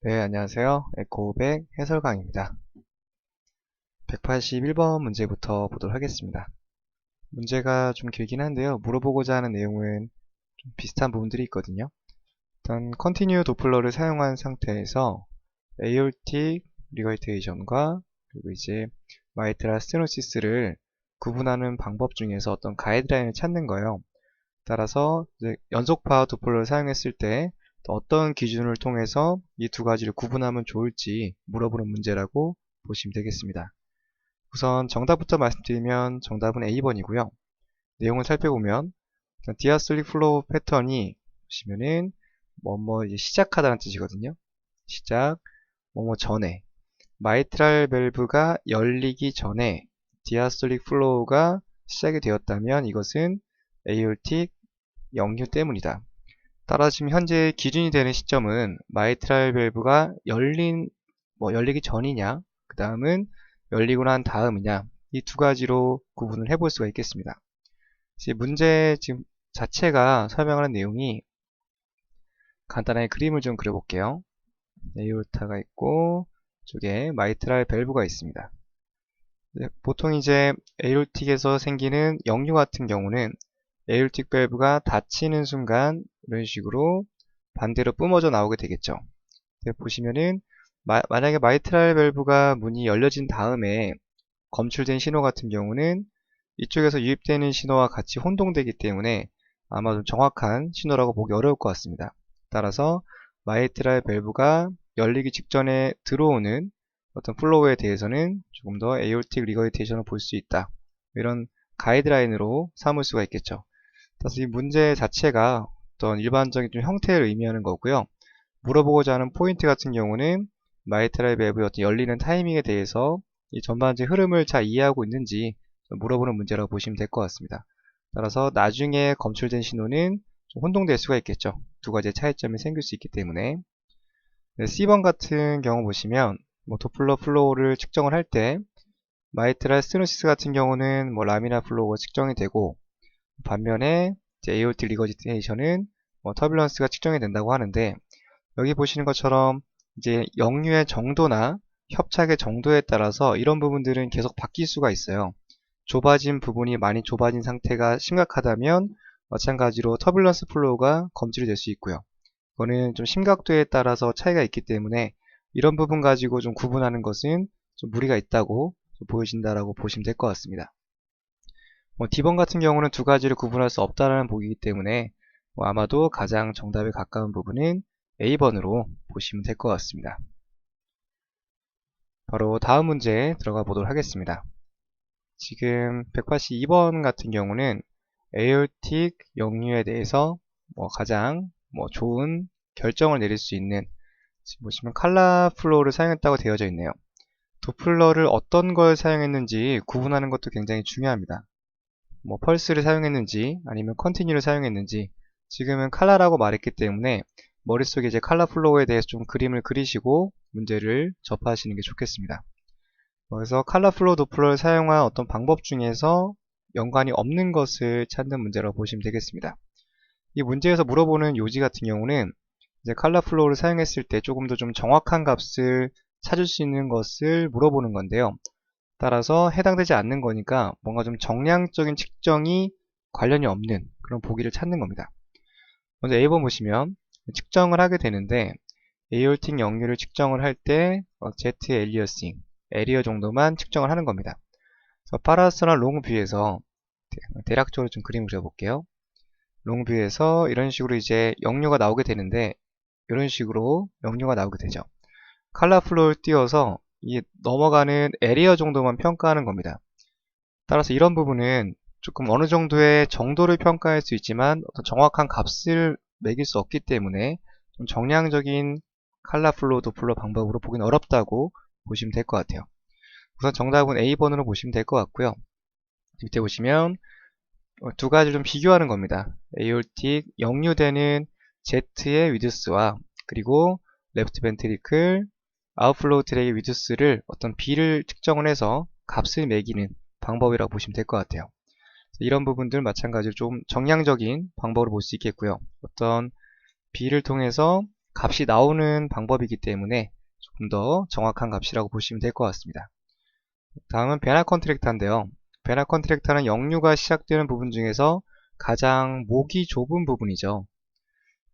네, 안녕하세요. 에코500 해설강입니다. 181번 문제부터 보도록 하겠습니다. 문제가 좀 길긴 한데요. 물어보고자 하는 내용은 좀 비슷한 부분들이 있거든요. 일단 컨티뉴 도플러를 사용한 상태에서 에올틱 리거이테이션과 그리고 이제 마이트랄 스테노시스를 구분하는 방법 중에서 어떤 가이드라인을 찾는 거예요. 따라서 이제 연속파 도플러를 사용했을 때 어떤 기준을 통해서 이 두 가지를 구분하면 좋을지 물어보는 문제라고 보시면 되겠습니다. 우선 정답부터 말씀드리면 정답은 A번이고요. 내용을 살펴보면 디아솔릭 플로우 패턴이 보시면은 이제 시작하다는 뜻이거든요. 시작, 전에 마이트랄 밸브가 열리기 전에 디아솔릭 플로우가 시작이 되었다면 이것은 에이올틱 역류 때문이다. 따라서 지금 현재 기준이 되는 시점은 마이트랄 밸브가 열리기 전이냐, 그 다음은 열리고 난 다음이냐, 이 두 가지로 구분을 해볼 수가 있겠습니다. 문제 지금 자체가 설명하는 내용이 간단하게 그림을 좀 그려볼게요. 에이올타가 있고, 쪽에 마이트랄 밸브가 있습니다. 보통 이제 에이올틱에서 생기는 역류 같은 경우는 에이올틱 밸브가 닫히는 순간 이런 식으로 반대로 뿜어져 나오게 되겠죠. 보시면은 만약에 마이트랄 밸브가 문이 열려진 다음에 검출된 신호 같은 경우는 이쪽에서 유입되는 신호와 같이 혼동되기 때문에 아마 좀 정확한 신호라고 보기 어려울 것 같습니다. 따라서 마이트랄 밸브가 열리기 직전에 들어오는 어떤 플로우에 대해서는 조금 더 에올틱 리거이테이션을 볼 수 있다. 이런 가이드라인으로 삼을 수가 있겠죠. 따라서 이 문제 자체가 어떤 일반적인 좀 형태를 의미하는 거고요. 물어보고자 하는 포인트 같은 경우는 마이트랄 밸브의 어떤 열리는 타이밍에 대해서 이 전반적인 흐름을 잘 이해하고 있는지 물어보는 문제라고 보시면 될 것 같습니다. 따라서 나중에 검출된 신호는 좀 혼동될 수가 있겠죠. 두 가지의 차이점이 생길 수 있기 때문에. C번 같은 경우 보시면 도플러 플로우를 측정을 할 때 마이트랄 스테노시스 같은 경우는 라미나 플로우가 측정이 되고, 반면에 에이올틱 리거지테이션은 터뷸런스가 측정이 된다고 하는데, 여기 보시는 것처럼 이제 역류의 정도나 협착의 정도에 따라서 이런 부분들은 계속 바뀔 수가 있어요. 좁아진 부분이 많이 좁아진 상태가 심각하다면 마찬가지로 터뷸런스 플로우가 검출이 될 수 있고요. 이거는 좀 심각도에 따라서 차이가 있기 때문에 이런 부분 가지고 좀 구분하는 것은 좀 무리가 있다고 보여진다라고 보시면 될 것 같습니다. D번 같은 경우는 두 가지를 구분할 수 없다라는 보기이기 때문에 아마도 가장 정답에 가까운 부분은 A번으로 보시면 될 것 같습니다. 바로 다음 문제 들어가 보도록 하겠습니다. 지금 182번 같은 경우는 에올틱 역류에 대해서 가장 좋은 결정을 내릴 수 있는, 지금 보시면 칼라 플로우를 사용했다고 되어져 있네요. 도플러를 어떤 걸 사용했는지 구분하는 것도 굉장히 중요합니다. 펄스를 사용했는지 아니면 컨티뉴를 사용했는지, 지금은 칼라라고 말했기 때문에 머릿속에 이제 칼라 플로우에 대해서 좀 그림을 그리시고 문제를 접하시는 게 좋겠습니다. 그래서 칼라 플로우 도플러를 사용한 어떤 방법 중에서 연관이 없는 것을 찾는 문제라고 보시면 되겠습니다. 이 문제에서 물어보는 요지 같은 경우는 이제 칼라 플로우를 사용했을 때 조금 더 좀 정확한 값을 찾을 수 있는 것을 물어보는 건데요. 따라서 해당되지 않는 거니까 뭔가 좀 정량적인 측정이 관련이 없는 그런 보기를 찾는 겁니다. 먼저 A번 보시면 측정을 하게 되는데, 에이올틱 역류를 측정을 할 때 Z 엘리어싱, 에리어 정도만 측정을 하는 겁니다. 그래서 파라서널 롱 뷰에서 대략적으로 좀 그림을 그려볼게요. 롱 뷰에서 이런 식으로 이제 역류가 나오게 되는데, 이런 식으로 역류가 나오게 되죠. 칼라 플로우를 띄워서 이 넘어가는 에리어 정도만 평가하는 겁니다. 따라서 이런 부분은 조금 어느 정도의 정도를 평가할 수 있지만 어떤 정확한 값을 매길 수 없기 때문에 좀 정량적인 칼라 플로우 도플러 방법으로 보기는 어렵다고 보시면 될 것 같아요. 우선 정답은 A번으로 보시면 될 것 같고요. 밑에 보시면 두 가지를 좀 비교하는 겁니다. 에올틱 역류되는 Z의 위드스와 그리고 레프트 벤트리클 아웃플로우 트랙의 위드스를 어떤 B를 측정을 해서 값을 매기는 방법이라고 보시면 될 것 같아요. 이런 부분들 마찬가지로 좀 정량적인 방법으로 볼 수 있겠고요. 어떤 B를 통해서 값이 나오는 방법이기 때문에 조금 더 정확한 값이라고 보시면 될 것 같습니다. 다음은 베나 컨트랙터인데요. 베나 컨트랙터는 역류가 시작되는 부분 중에서 가장 목이 좁은 부분이죠.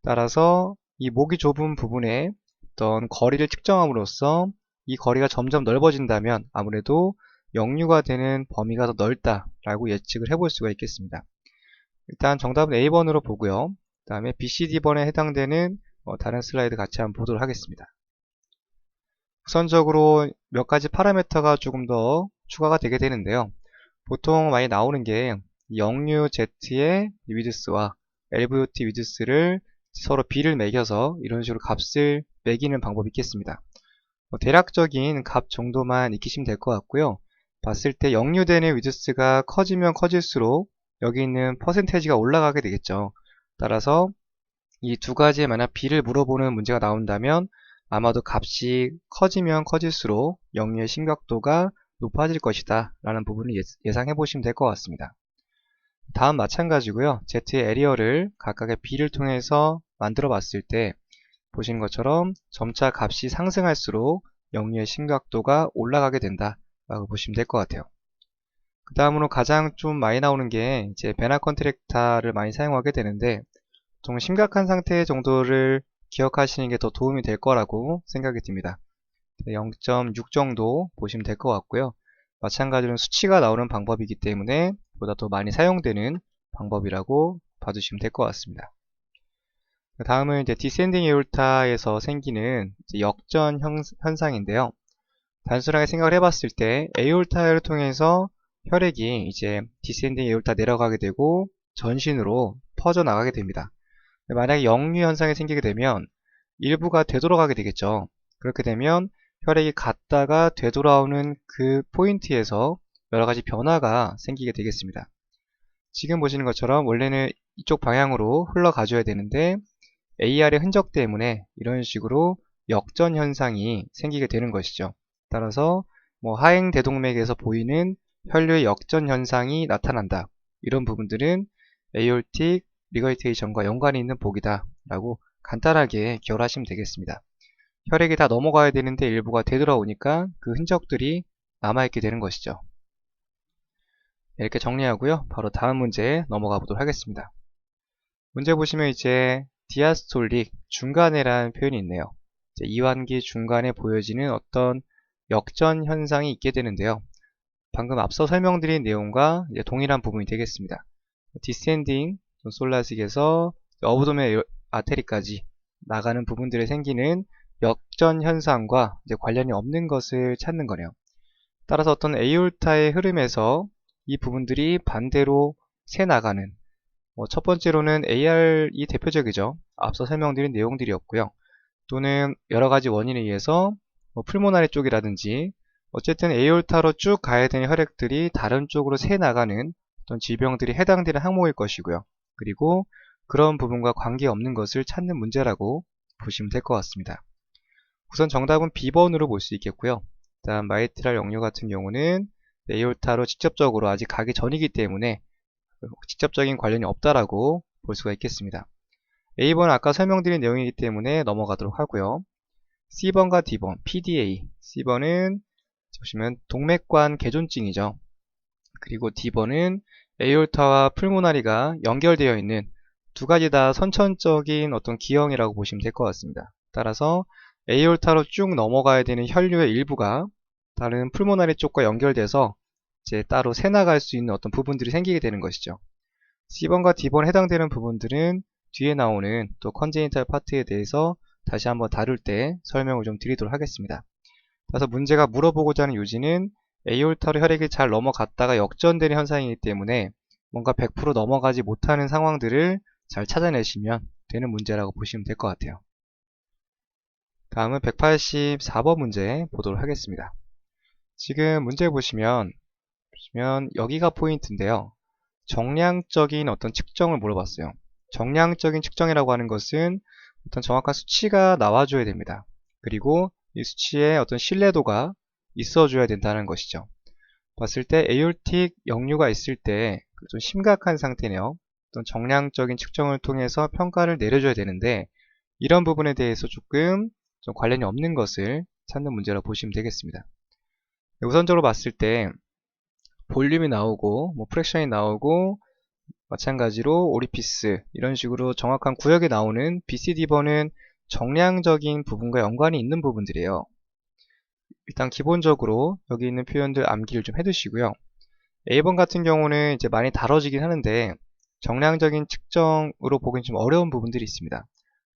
따라서 이 목이 좁은 부분에 어떤 거리를 측정함으로써 이 거리가 점점 넓어진다면 아무래도 역류가 되는 범위가 더 넓다라고 예측을 해볼 수가 있겠습니다. 일단 정답은 A번으로 보고요. 그 다음에 BCD번에 해당되는 다른 슬라이드 같이 한번 보도록 하겠습니다. 우선적으로 몇 가지 파라미터가 조금 더 추가가 되게 되는데요. 보통 많이 나오는 게 역류 Z의 위드스와 LVOT 위드스를 서로 B를 매겨서 이런 식으로 값을 매기는 방법이 있겠습니다. 대략적인 값 정도만 익히시면 될 것 같고요. 봤을 때 역류되는 위드스가 커지면 커질수록 여기 있는 퍼센테이지가 올라가게 되겠죠. 따라서 이 두 가지에 만약 B를 물어보는 문제가 나온다면 아마도 값이 커지면 커질수록 역류의 심각도가 높아질 것이다 라는 부분을 예상해 보시면 될 것 같습니다. 다음 마찬가지고요. Z의 에리어를 각각의 B를 통해서 만들어 봤을 때 보시는 것처럼 점차 값이 상승할수록 역류의 심각도가 올라가게 된다 라고 보시면 될 것 같아요. 그 다음으로 가장 좀 많이 나오는 게 이제 베나 컨트랙터를 많이 사용하게 되는데 좀 심각한 상태 정도를 기억하시는 게 더 도움이 될 거라고 생각이 듭니다. 0.6 정도 보시면 될 것 같고요. 마찬가지로 수치가 나오는 방법이기 때문에 보다 더 많이 사용되는 방법이라고 봐주시면 될 것 같습니다. 다음은 이제 디센딩 에올타에서 생기는 역전 현상인데요. 단순하게 생각을 해봤을 때 에올타를 통해서 혈액이 이제 디센딩 에올타 내려가게 되고 전신으로 퍼져나가게 됩니다. 만약에 역류 현상이 생기게 되면 일부가 되돌아가게 되겠죠. 그렇게 되면 혈액이 갔다가 되돌아오는 그 포인트에서 여러 가지 변화가 생기게 되겠습니다. 지금 보시는 것처럼 원래는 이쪽 방향으로 흘러가줘야 되는데 AR의 흔적 때문에 이런 식으로 역전 현상이 생기게 되는 것이죠. 따라서 하행대동맥에서 보이는 혈류의 역전 현상이 나타난다. 이런 부분들은 에올틱 리거리테이션과 연관이 있는 복이다 라고 간단하게 기억을 하시면 되겠습니다. 혈액이 다 넘어가야 되는데 일부가 되돌아오니까 그 흔적들이 남아있게 되는 것이죠. 이렇게 정리하고요. 바로 다음 문제에 넘어가 보도록 하겠습니다. 문제 보시면 이제 디아스톨릭 중간에라는 표현이 있네요. 이완기 중간에 보여지는 어떤 역전 현상이 있게 되는데요. 방금 앞서 설명드린 내용과 이제 동일한 부분이 되겠습니다. 디센딩 솔라식에서 어브도멘 아테리까지 나가는 부분들에 생기는 역전 현상과 이제 관련이 없는 것을 찾는 거네요. 따라서 어떤 에올타의 흐름에서 이 부분들이 반대로 새 나가는 첫 번째로는 AR이 대표적이죠. 앞서 설명드린 내용들이었고요. 또는 여러 가지 원인에 의해서 풀모나리 쪽이라든지 어쨌든 에올타로 쭉 가야 되는 혈액들이 다른 쪽으로 새 나가는 어떤 질병들이 해당되는 항목일 것이고요. 그리고 그런 부분과 관계없는 것을 찾는 문제라고 보시면 될 것 같습니다. 우선 정답은 B번으로 볼 수 있겠고요. 일단 마이트랄 역류 같은 경우는 에올타로 직접적으로 아직 가기 전이기 때문에 직접적인 관련이 없다라고 볼 수가 있겠습니다. A번은 아까 설명드린 내용이기 때문에 넘어가도록 하고요. C번과 D번, PDA. C번은 보시면 동맥관 개존증이죠. 그리고 D번은 에올타와 풀모나리가 연결되어 있는 두 가지 다 선천적인 어떤 기형이라고 보시면 될 것 같습니다. 따라서 에올타로 쭉 넘어가야 되는 혈류의 일부가 다른 풀모나리 쪽과 연결돼서 이제 따로 새 나갈 수 있는 어떤 부분들이 생기게 되는 것이죠. C번과 D번에 해당되는 부분들은 뒤에 나오는 또 컨제니탈 파트에 대해서 다시 한번 다룰 때 설명을 좀 드리도록 하겠습니다. 그래서 문제가 물어보고자 하는 요지는 에올타로 혈액이 잘 넘어갔다가 역전되는 현상이기 때문에 뭔가 100% 넘어가지 못하는 상황들을 잘 찾아내시면 되는 문제라고 보시면 될 것 같아요. 다음은 184번 문제 보도록 하겠습니다. 지금 문제 보시면 여기가 포인트인데요. 정량적인 어떤 측정을 물어봤어요. 정량적인 측정이라고 하는 것은 어떤 정확한 수치가 나와줘야 됩니다. 그리고 이 수치에 어떤 신뢰도가 있어줘야 된다는 것이죠. 봤을 때 에올틱 역류가 있을 때 좀 심각한 상태네요. 어떤 정량적인 측정을 통해서 평가를 내려줘야 되는데 이런 부분에 대해서 조금 좀 관련이 없는 것을 찾는 문제라고 보시면 되겠습니다. 우선적으로 봤을 때 볼륨이 나오고 뭐 프랙션이 나오고 마찬가지로 오리피스 이런 식으로 정확한 구역에 나오는 BCD번은 정량적인 부분과 연관이 있는 부분들이에요. 일단 기본적으로 여기 있는 표현들 암기를 좀 해두시고요. A번 같은 경우는 이제 많이 다뤄지긴 하는데 정량적인 측정으로 보기엔 좀 어려운 부분들이 있습니다.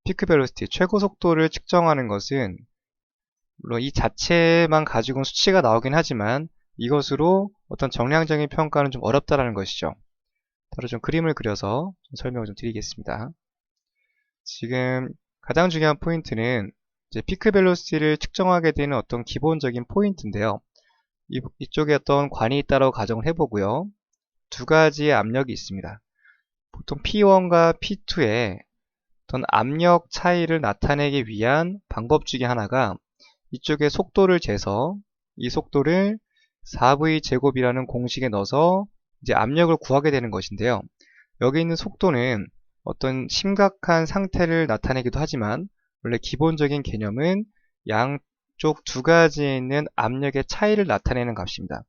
피크 벨로시티, 최고 속도를 측정하는 것은 물론 이 자체만 가지고는 수치가 나오긴 하지만 이것으로 어떤 정량적인 평가는 좀 어렵다라는 것이죠. 따로 좀 그림을 그려서 좀 설명을 좀 드리겠습니다. 지금 가장 중요한 포인트는 이제 피크 벨로시티를 측정하게 되는 어떤 기본적인 포인트인데요. 이쪽에 어떤 관이 있다고 가정을 해보고요. 두 가지의 압력이 있습니다. 보통 P1과 P2의 어떤 압력 차이를 나타내기 위한 방법 중에 하나가 이쪽에 속도를 재서 이 속도를 4V 제곱이라는 공식에 넣어서 이제 압력을 구하게 되는 것인데요. 여기 있는 속도는 어떤 심각한 상태를 나타내기도 하지만 원래 기본적인 개념은 양쪽 두 가지에 있는 압력의 차이를 나타내는 값입니다.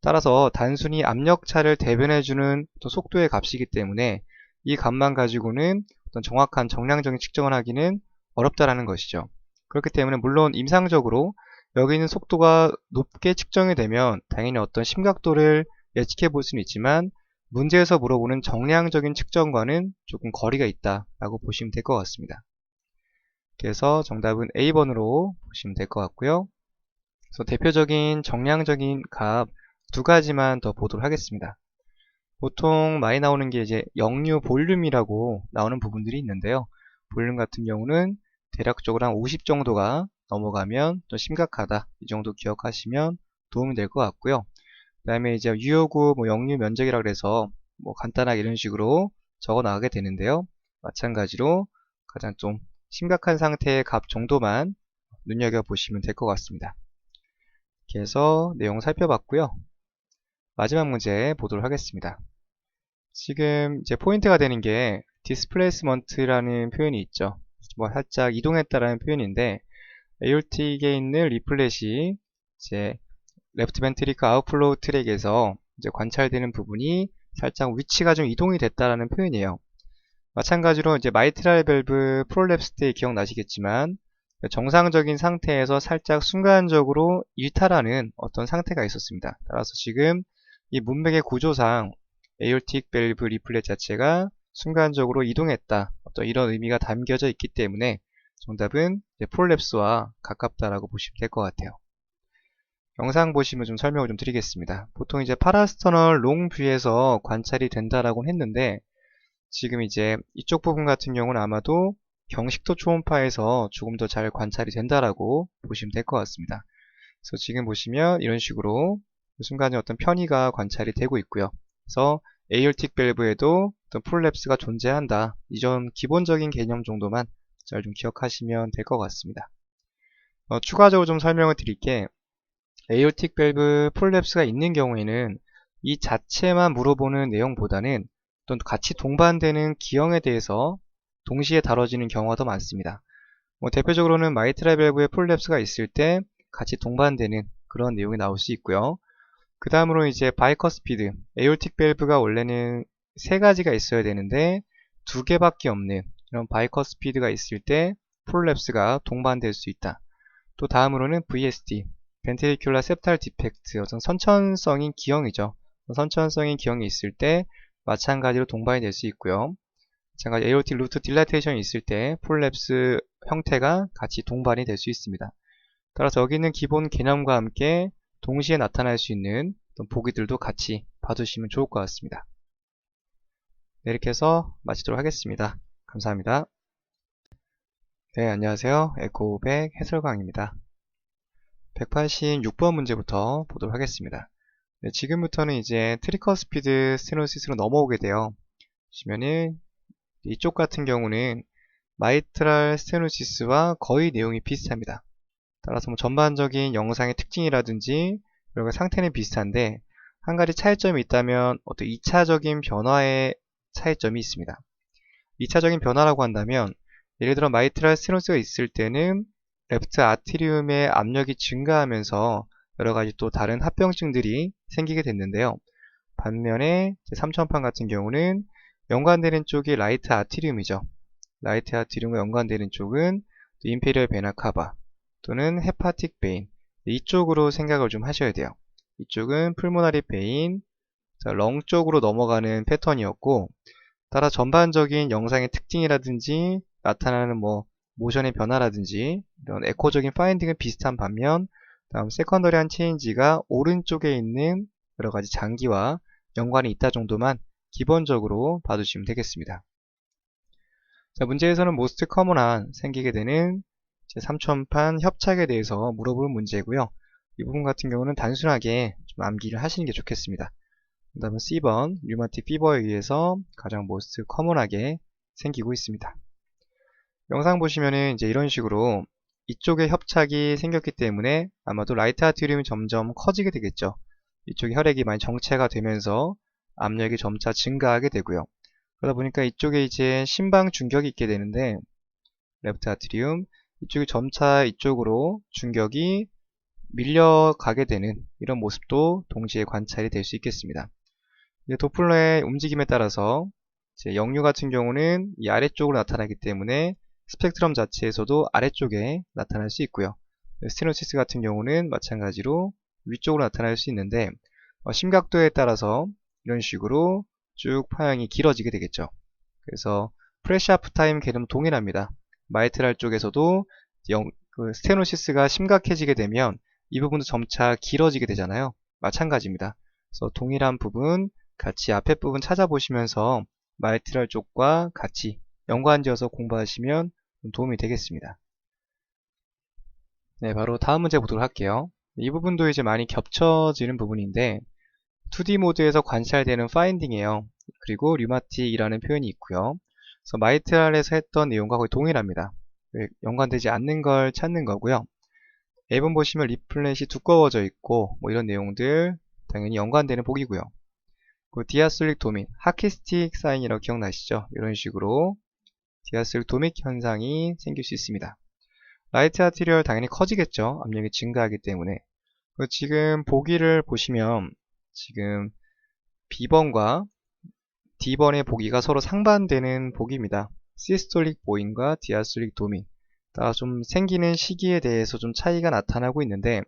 따라서 단순히 압력차를 대변해주는 속도의 값이기 때문에 이 값만 가지고는 어떤 정확한 정량적인 측정을 하기는 어렵다라는 것이죠. 그렇기 때문에 물론 임상적으로 여기 있는 속도가 높게 측정이 되면 당연히 어떤 심각도를 예측해 볼 수는 있지만 문제에서 물어보는 정량적인 측정과는 조금 거리가 있다라고 보시면 될 것 같습니다. 그래서 정답은 A번으로 보시면 될 것 같고요. 그래서 대표적인 정량적인 값 두 가지만 더 보도록 하겠습니다. 보통 많이 나오는 게 이제 역류 볼륨이라고 나오는 부분들이 있는데요. 볼륨 같은 경우는 대략적으로 한 50 정도가 넘어가면 좀 심각하다. 이 정도 기억하시면 도움이 될 것 같고요. 그 다음에 이제 유효구 역류 면적이라고 해서 간단하게 이런 식으로 적어 나가게 되는데요. 마찬가지로 가장 좀 심각한 상태의 값 정도만 눈여겨보시면 될 것 같습니다. 이렇게 해서 내용 살펴봤고요. 마지막 문제 보도록 하겠습니다. 지금 이제 포인트가 되는 게 displacement라는 표현이 있죠. 살짝 이동했다라는 표현인데 에올틱에 있는 리플렛이 이제 레프트 벤트리클 아웃플로우 트랙에서 이제 관찰되는 부분이 살짝 위치가 좀 이동이 됐다라는 표현이에요. 마찬가지로 이제 마이트랄 밸브 프롤랩스 때 기억나시겠지만 정상적인 상태에서 살짝 순간적으로 일탈하는 어떤 상태가 있었습니다. 따라서 지금 이 문맥의 구조상 에올틱 밸브 리플렛 자체가 순간적으로 이동했다. 어떤 이런 의미가 담겨져 있기 때문에 정답은 프롤랩스와 가깝다라고 보시면 될 것 같아요. 영상 보시면 좀 설명을 좀 드리겠습니다. 보통 이제 파라스터널 롱뷰에서 관찰이 된다라고 했는데 지금 이제 이쪽 부분 같은 경우는 아마도 경식도 초음파에서 조금 더 잘 관찰이 된다라고 보시면 될 것 같습니다. 그래서 지금 보시면 이런 식으로 순간에 어떤 편의가 관찰이 되고 있고요. 그래서 에올틱 밸브에도 어떤 프롤랩스가 존재한다. 이전 기본적인 개념 정도만 잘 좀 기억하시면 될 것 같습니다. 추가적으로 좀 설명을 드릴게 에올틱 밸브 프롤랩스가 있는 경우에는 이 자체만 물어보는 내용보다는 또 같이 동반되는 기형에 대해서 동시에 다뤄지는 경우가 더 많습니다. 대표적으로는 마이트랄 밸브에 프롤랩스가 있을 때 같이 동반되는 그런 내용이 나올 수 있고요. 그 다음으로 이제 바이커스피드, 에올틱 밸브가 원래는 세 가지가 있어야 되는데 두 개밖에 없는 이런 바이커스피드가 있을 때 프롤랩스가 동반될 수 있다. 또 다음으로는 VSD, 벤트리큘러 septal 디펙트, 어떤 선천성인 기형이죠. 선천성인 기형이 있을 때 마찬가지로 동반이 될 수 있고요. 마찬가지 에올틱 루트 딜라테이션이 있을 때 프롤랩스 형태가 같이 동반이 될 수 있습니다. 따라서 여기 있는 기본 개념과 함께 동시에 나타날 수 있는 보기들도 같이 봐두시면 좋을 것 같습니다. 네, 이렇게 해서 마치도록 하겠습니다. 감사합니다. 네, 안녕하세요. 에코500 해설강입니다. 186번 문제부터 보도록 하겠습니다. 네, 지금부터는 이제 트리커스피드 스테노시스로 넘어오게 돼요. 보시면은 이쪽 같은 경우는 마이트랄 스테노시스와 거의 내용이 비슷합니다. 따라서 전반적인 영상의 특징이라든지 이런 상태는 비슷한데 한 가지 차이점이 있다면 어떤 2차적인 변화의 차이점이 있습니다. 2차적인 변화라고 한다면 예를 들어 마이트랄 스테노스가 있을 때는 레프트 아트리움의 압력이 증가하면서 여러 가지 또 다른 합병증들이 생기게 됐는데요. 반면에 3천판 같은 경우는 연관되는 쪽이 라이트 아트리움이죠. 라이트 아트리움과 연관되는 쪽은 인페리얼 베나 카바 또는 헤파틱 베인, 이쪽으로 생각을 좀 하셔야 돼요. 이쪽은 풀모나리 베인, 렁 쪽으로 넘어가는 패턴이었고, 따라 전반적인 영상의 특징이라든지 나타나는 모션의 변화라든지 이런 에코적인 파인딩은 비슷한 반면, 다음 세컨더리한 체인지가 오른쪽에 있는 여러 가지 장기와 연관이 있다 정도만 기본적으로 봐주시면 되겠습니다. 자, 문제에서는 most common한 생기게 되는 3천판 협착에 대해서 물어볼 문제고요. 이 부분 같은 경우는 단순하게 좀 암기를 하시는 게 좋겠습니다. 그 다음은 C번, 류마틱 피버에 의해서 가장 most common하게 생기고 있습니다. 영상 보시면은 이제 이런 식으로 이쪽에 협착이 생겼기 때문에 아마도 라이트 아트리움이 점점 커지게 되겠죠. 이쪽에 혈액이 많이 정체가 되면서 압력이 점차 증가하게 되고요. 그러다 보니까 이쪽에 이제 심방 중격이 있게 되는데, 레프트 아트리움 이쪽이 점차 이쪽으로 중격이 밀려가게 되는 이런 모습도 동시에 관찰이 될 수 있겠습니다. 도플러의 움직임에 따라서 이제 역류 같은 경우는 이 아래쪽으로 나타나기 때문에 스펙트럼 자체에서도 아래쪽에 나타날 수 있고요. 스테노시스 같은 경우는 마찬가지로 위쪽으로 나타날 수 있는데, 심각도에 따라서 이런 식으로 쭉 파형이 길어지게 되겠죠. 그래서 프레시 하프 타임 개념 동일합니다. 마이트랄 쪽에서도 스테노시스가 심각해지게 되면 이 부분도 점차 길어지게 되잖아요. 마찬가지입니다. 그래서 동일한 부분 같이 앞에 부분 찾아보시면서 마이트랄 쪽과 같이 연관지어서 공부하시면 도움이 되겠습니다. 네, 바로 다음 문제 보도록 할게요. 이 부분도 이제 많이 겹쳐지는 부분인데 2D 모드에서 관찰되는 파인딩이에요. 그리고 류마틱이라는 표현이 있고요. 그래서 마이트랄에서 했던 내용과 거의 동일합니다. 연관되지 않는 걸 찾는 거고요. A번 보시면 리플렛이 두꺼워져 있고 이런 내용들 당연히 연관되는 복이고요. 그 디아솔릭 도밋, 하키스틱 사인이라고 기억나시죠? 이런 식으로 디아솔릭 도밋 현상이 생길 수 있습니다. 라이트 아티리얼 당연히 커지겠죠. 압력이 증가하기 때문에. 지금 보기를 보시면 지금 B번과 D번의 보기가 서로 상반되는 보기입니다. 시스톨릭 보인과 디아솔릭 도밋. 따라 좀 생기는 시기에 대해서 좀 차이가 나타나고 있는데,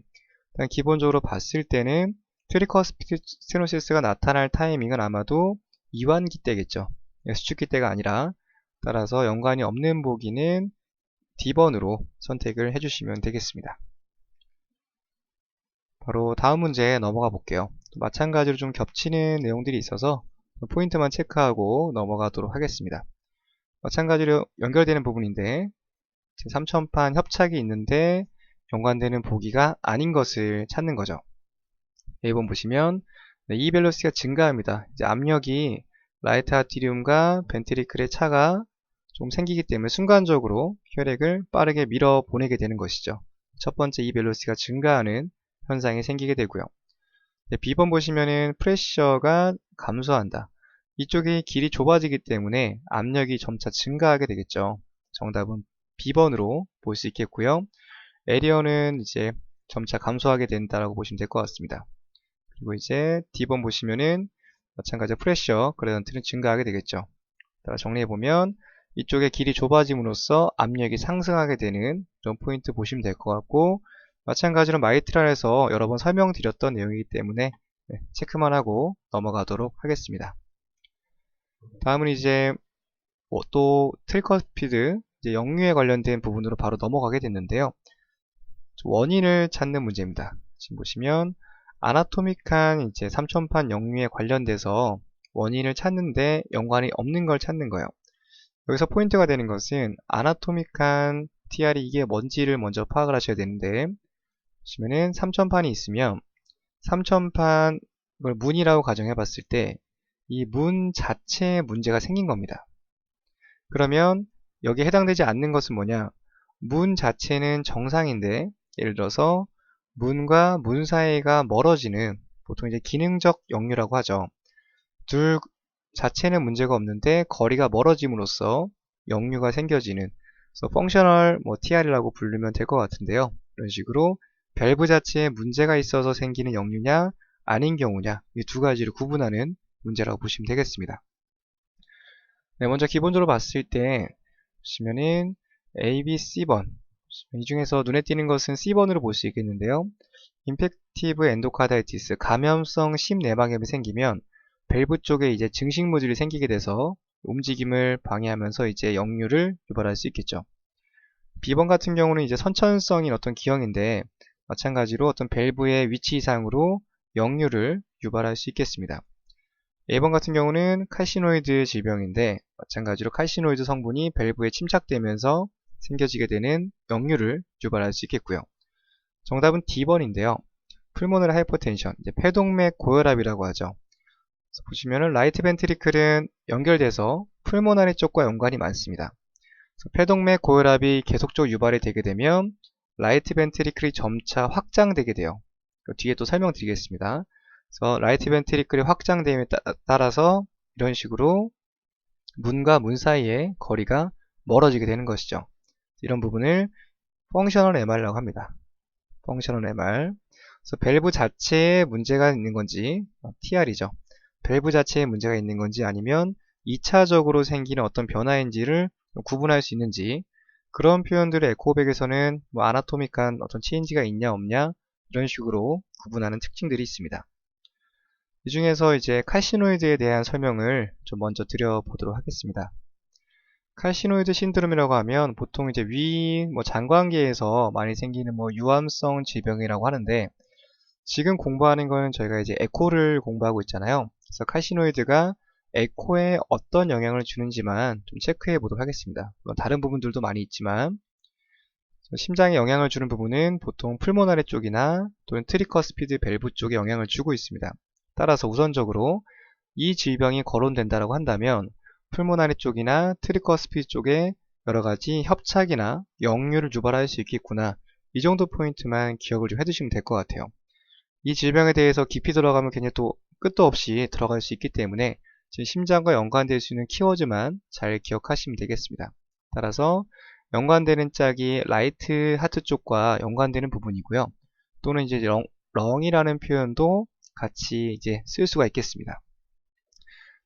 일단 기본적으로 봤을 때는 트리커스피드 스테노시스가 나타날 타이밍은 아마도 이완기 때겠죠. 수축기 때가 아니라, 따라서 연관이 없는 보기는 D번으로 선택을 해주시면 되겠습니다. 바로 다음 문제에 넘어가 볼게요. 마찬가지로 좀 겹치는 내용들이 있어서 포인트만 체크하고 넘어가도록 하겠습니다. 마찬가지로 연결되는 부분인데 3천판 협착이 있는데 연관되는 보기가 아닌 것을 찾는 거죠. A번 보시면 이 벨로시티가 증가합니다. 이제 압력이 라이트 아티리움과 벤트리클의 차가 좀 생기기 때문에 순간적으로 혈액을 빠르게 밀어 보내게 되는 것이죠. 첫 번째 이 벨로시티가 증가하는 현상이 생기게 되고요. B번 보시면은 프레셔가 감소한다. 이쪽이 길이 좁아지기 때문에 압력이 점차 증가하게 되겠죠. 정답은 B번으로 볼 수 있겠고요. 에리어는 이제 점차 감소하게 된다라고 보시면 될 것 같습니다. 그리고 이제 D번 보시면은 마찬가지로 프레셔 그레던트는 증가하게 되겠죠. 따라 정리해보면 이쪽의 길이 좁아짐으로써 압력이 상승하게 되는 그런 포인트 보시면 될 것 같고, 마찬가지로 마이트랄에서 여러 번 설명드렸던 내용이기 때문에 체크만 하고 넘어가도록 하겠습니다. 다음은 이제 또 트리커스피드 역류에 관련된 부분으로 바로 넘어가게 됐는데요. 원인을 찾는 문제입니다. 지금 보시면 아나토믹한 이제 3천판 역류에 관련돼서 원인을 찾는데 연관이 없는 걸 찾는 거예요. 여기서 포인트가 되는 것은 아나토믹한 TR이 이게 뭔지를 먼저 파악을 하셔야 되는데, 보시면은 3천판이 있으면 3천판 이걸 문이라고 가정해 봤을 때 이 문 자체에 문제가 생긴 겁니다. 그러면 여기에 해당되지 않는 것은 뭐냐? 문 자체는 정상인데, 예를 들어서 문과 문 사이가 멀어지는, 보통 이제 기능적 역류라고 하죠. 둘 자체는 문제가 없는데 거리가 멀어짐으로써 역류가 생겨지는 그래서 펑셔널 TR이라고 부르면 될 것 같은데요. 이런 식으로 밸브 자체에 문제가 있어서 생기는 역류냐 아닌 경우냐 이 두 가지를 구분하는 문제라고 보시면 되겠습니다. 네, 먼저 기본적으로 봤을 때 보시면은 A, B, C번 이 중에서 눈에 띄는 것은 C번으로 볼 수 있겠는데요. 인펙티브 엔도카다이티스 감염성 심내막염이 생기면 밸브 쪽에 이제 증식 물질이 생기게 돼서 움직임을 방해하면서 이제 역류를 유발할 수 있겠죠. B번 같은 경우는 이제 선천성인 어떤 기형인데 마찬가지로 어떤 밸브의 위치 이상으로 역류를 유발할 수 있겠습니다. A번 같은 경우는 칼시노이드 질병인데 마찬가지로 칼시노이드 성분이 밸브에 침착되면서 생겨지게 되는 역류를 유발할 수 있겠고요. 정답은 D번인데요. 풀모널 하이퍼텐션, 이제 폐동맥 고혈압이라고 하죠. 그래서 보시면은 라이트 벤트리클은 연결돼서 풀모나리 쪽과 연관이 많습니다. 폐동맥 고혈압이 계속적으로 유발이 되게 되면 라이트 벤트리클이 점차 확장되게 돼요. 뒤에 또 설명드리겠습니다. 그래서 라이트 벤트리클이 확장됨에 따라서 이런 식으로 문과 문 사이의 거리가 멀어지게 되는 것이죠. 이런 부분을 펑셔널 MR이라고 합니다. 펑셔널 MR. 그래서 밸브 자체에 문제가 있는 건지 TR이죠. 밸브 자체에 문제가 있는 건지 아니면 2차적으로 생기는 어떤 변화인지를 구분할 수 있는지 그런 표현들을 에코백에서는 아나토믹한 어떤 체인지가 있냐 없냐 이런 식으로 구분하는 특징들이 있습니다. 이 중에서 이제 칼시노이드에 대한 설명을 좀 먼저 드려보도록 하겠습니다. 칼시노이드 신드롬이라고 하면 보통 이제 장관계에서 많이 생기는 유암성 질병이라고 하는데 지금 공부하는 거는 저희가 이제 에코를 공부하고 있잖아요. 그래서 칼시노이드가 에코에 어떤 영향을 주는지만 좀 체크해 보도록 하겠습니다. 물론 다른 부분들도 많이 있지만 심장에 영향을 주는 부분은 보통 풀모나리 쪽이나 또는 트리커스피드 밸브 쪽에 영향을 주고 있습니다. 따라서 우선적으로 이 질병이 거론된다고 한다면 풀모나리 쪽이나 트리커스피드 쪽에 여러가지 협착이나 역류를 유발할 수 있겠구나. 이 정도 포인트만 기억을 좀 해두시면 될 것 같아요. 이 질병에 대해서 깊이 들어가면 괜히 또 끝도 없이 들어갈 수 있기 때문에 지금 심장과 연관될 수 있는 키워드만 잘 기억하시면 되겠습니다. 따라서 연관되는 짝이 라이트 하트 쪽과 연관되는 부분이고요. 또는 이제 렁이라는 표현도 같이 이제 쓸 수가 있겠습니다.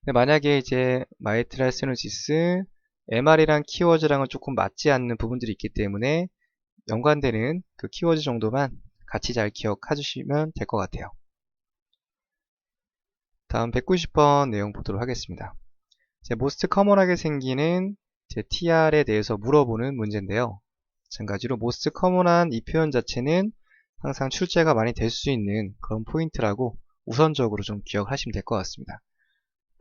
근데 만약에 이제 마이트랄 스테노시스, MR이랑 키워드랑은 조금 맞지 않는 부분들이 있기 때문에 연관되는 그 키워드 정도만 같이 잘 기억해 주시면 될 것 같아요. 다음 190번 내용 보도록 하겠습니다. 모스트 커먼하게 생기는 TR에 대해서 물어보는 문제인데요. 마찬가지로 모스트 커먼한 이 표현 자체는 항상 출제가 많이 될 수 있는 그런 포인트라고 우선적으로 좀 기억하시면 될 것 같습니다.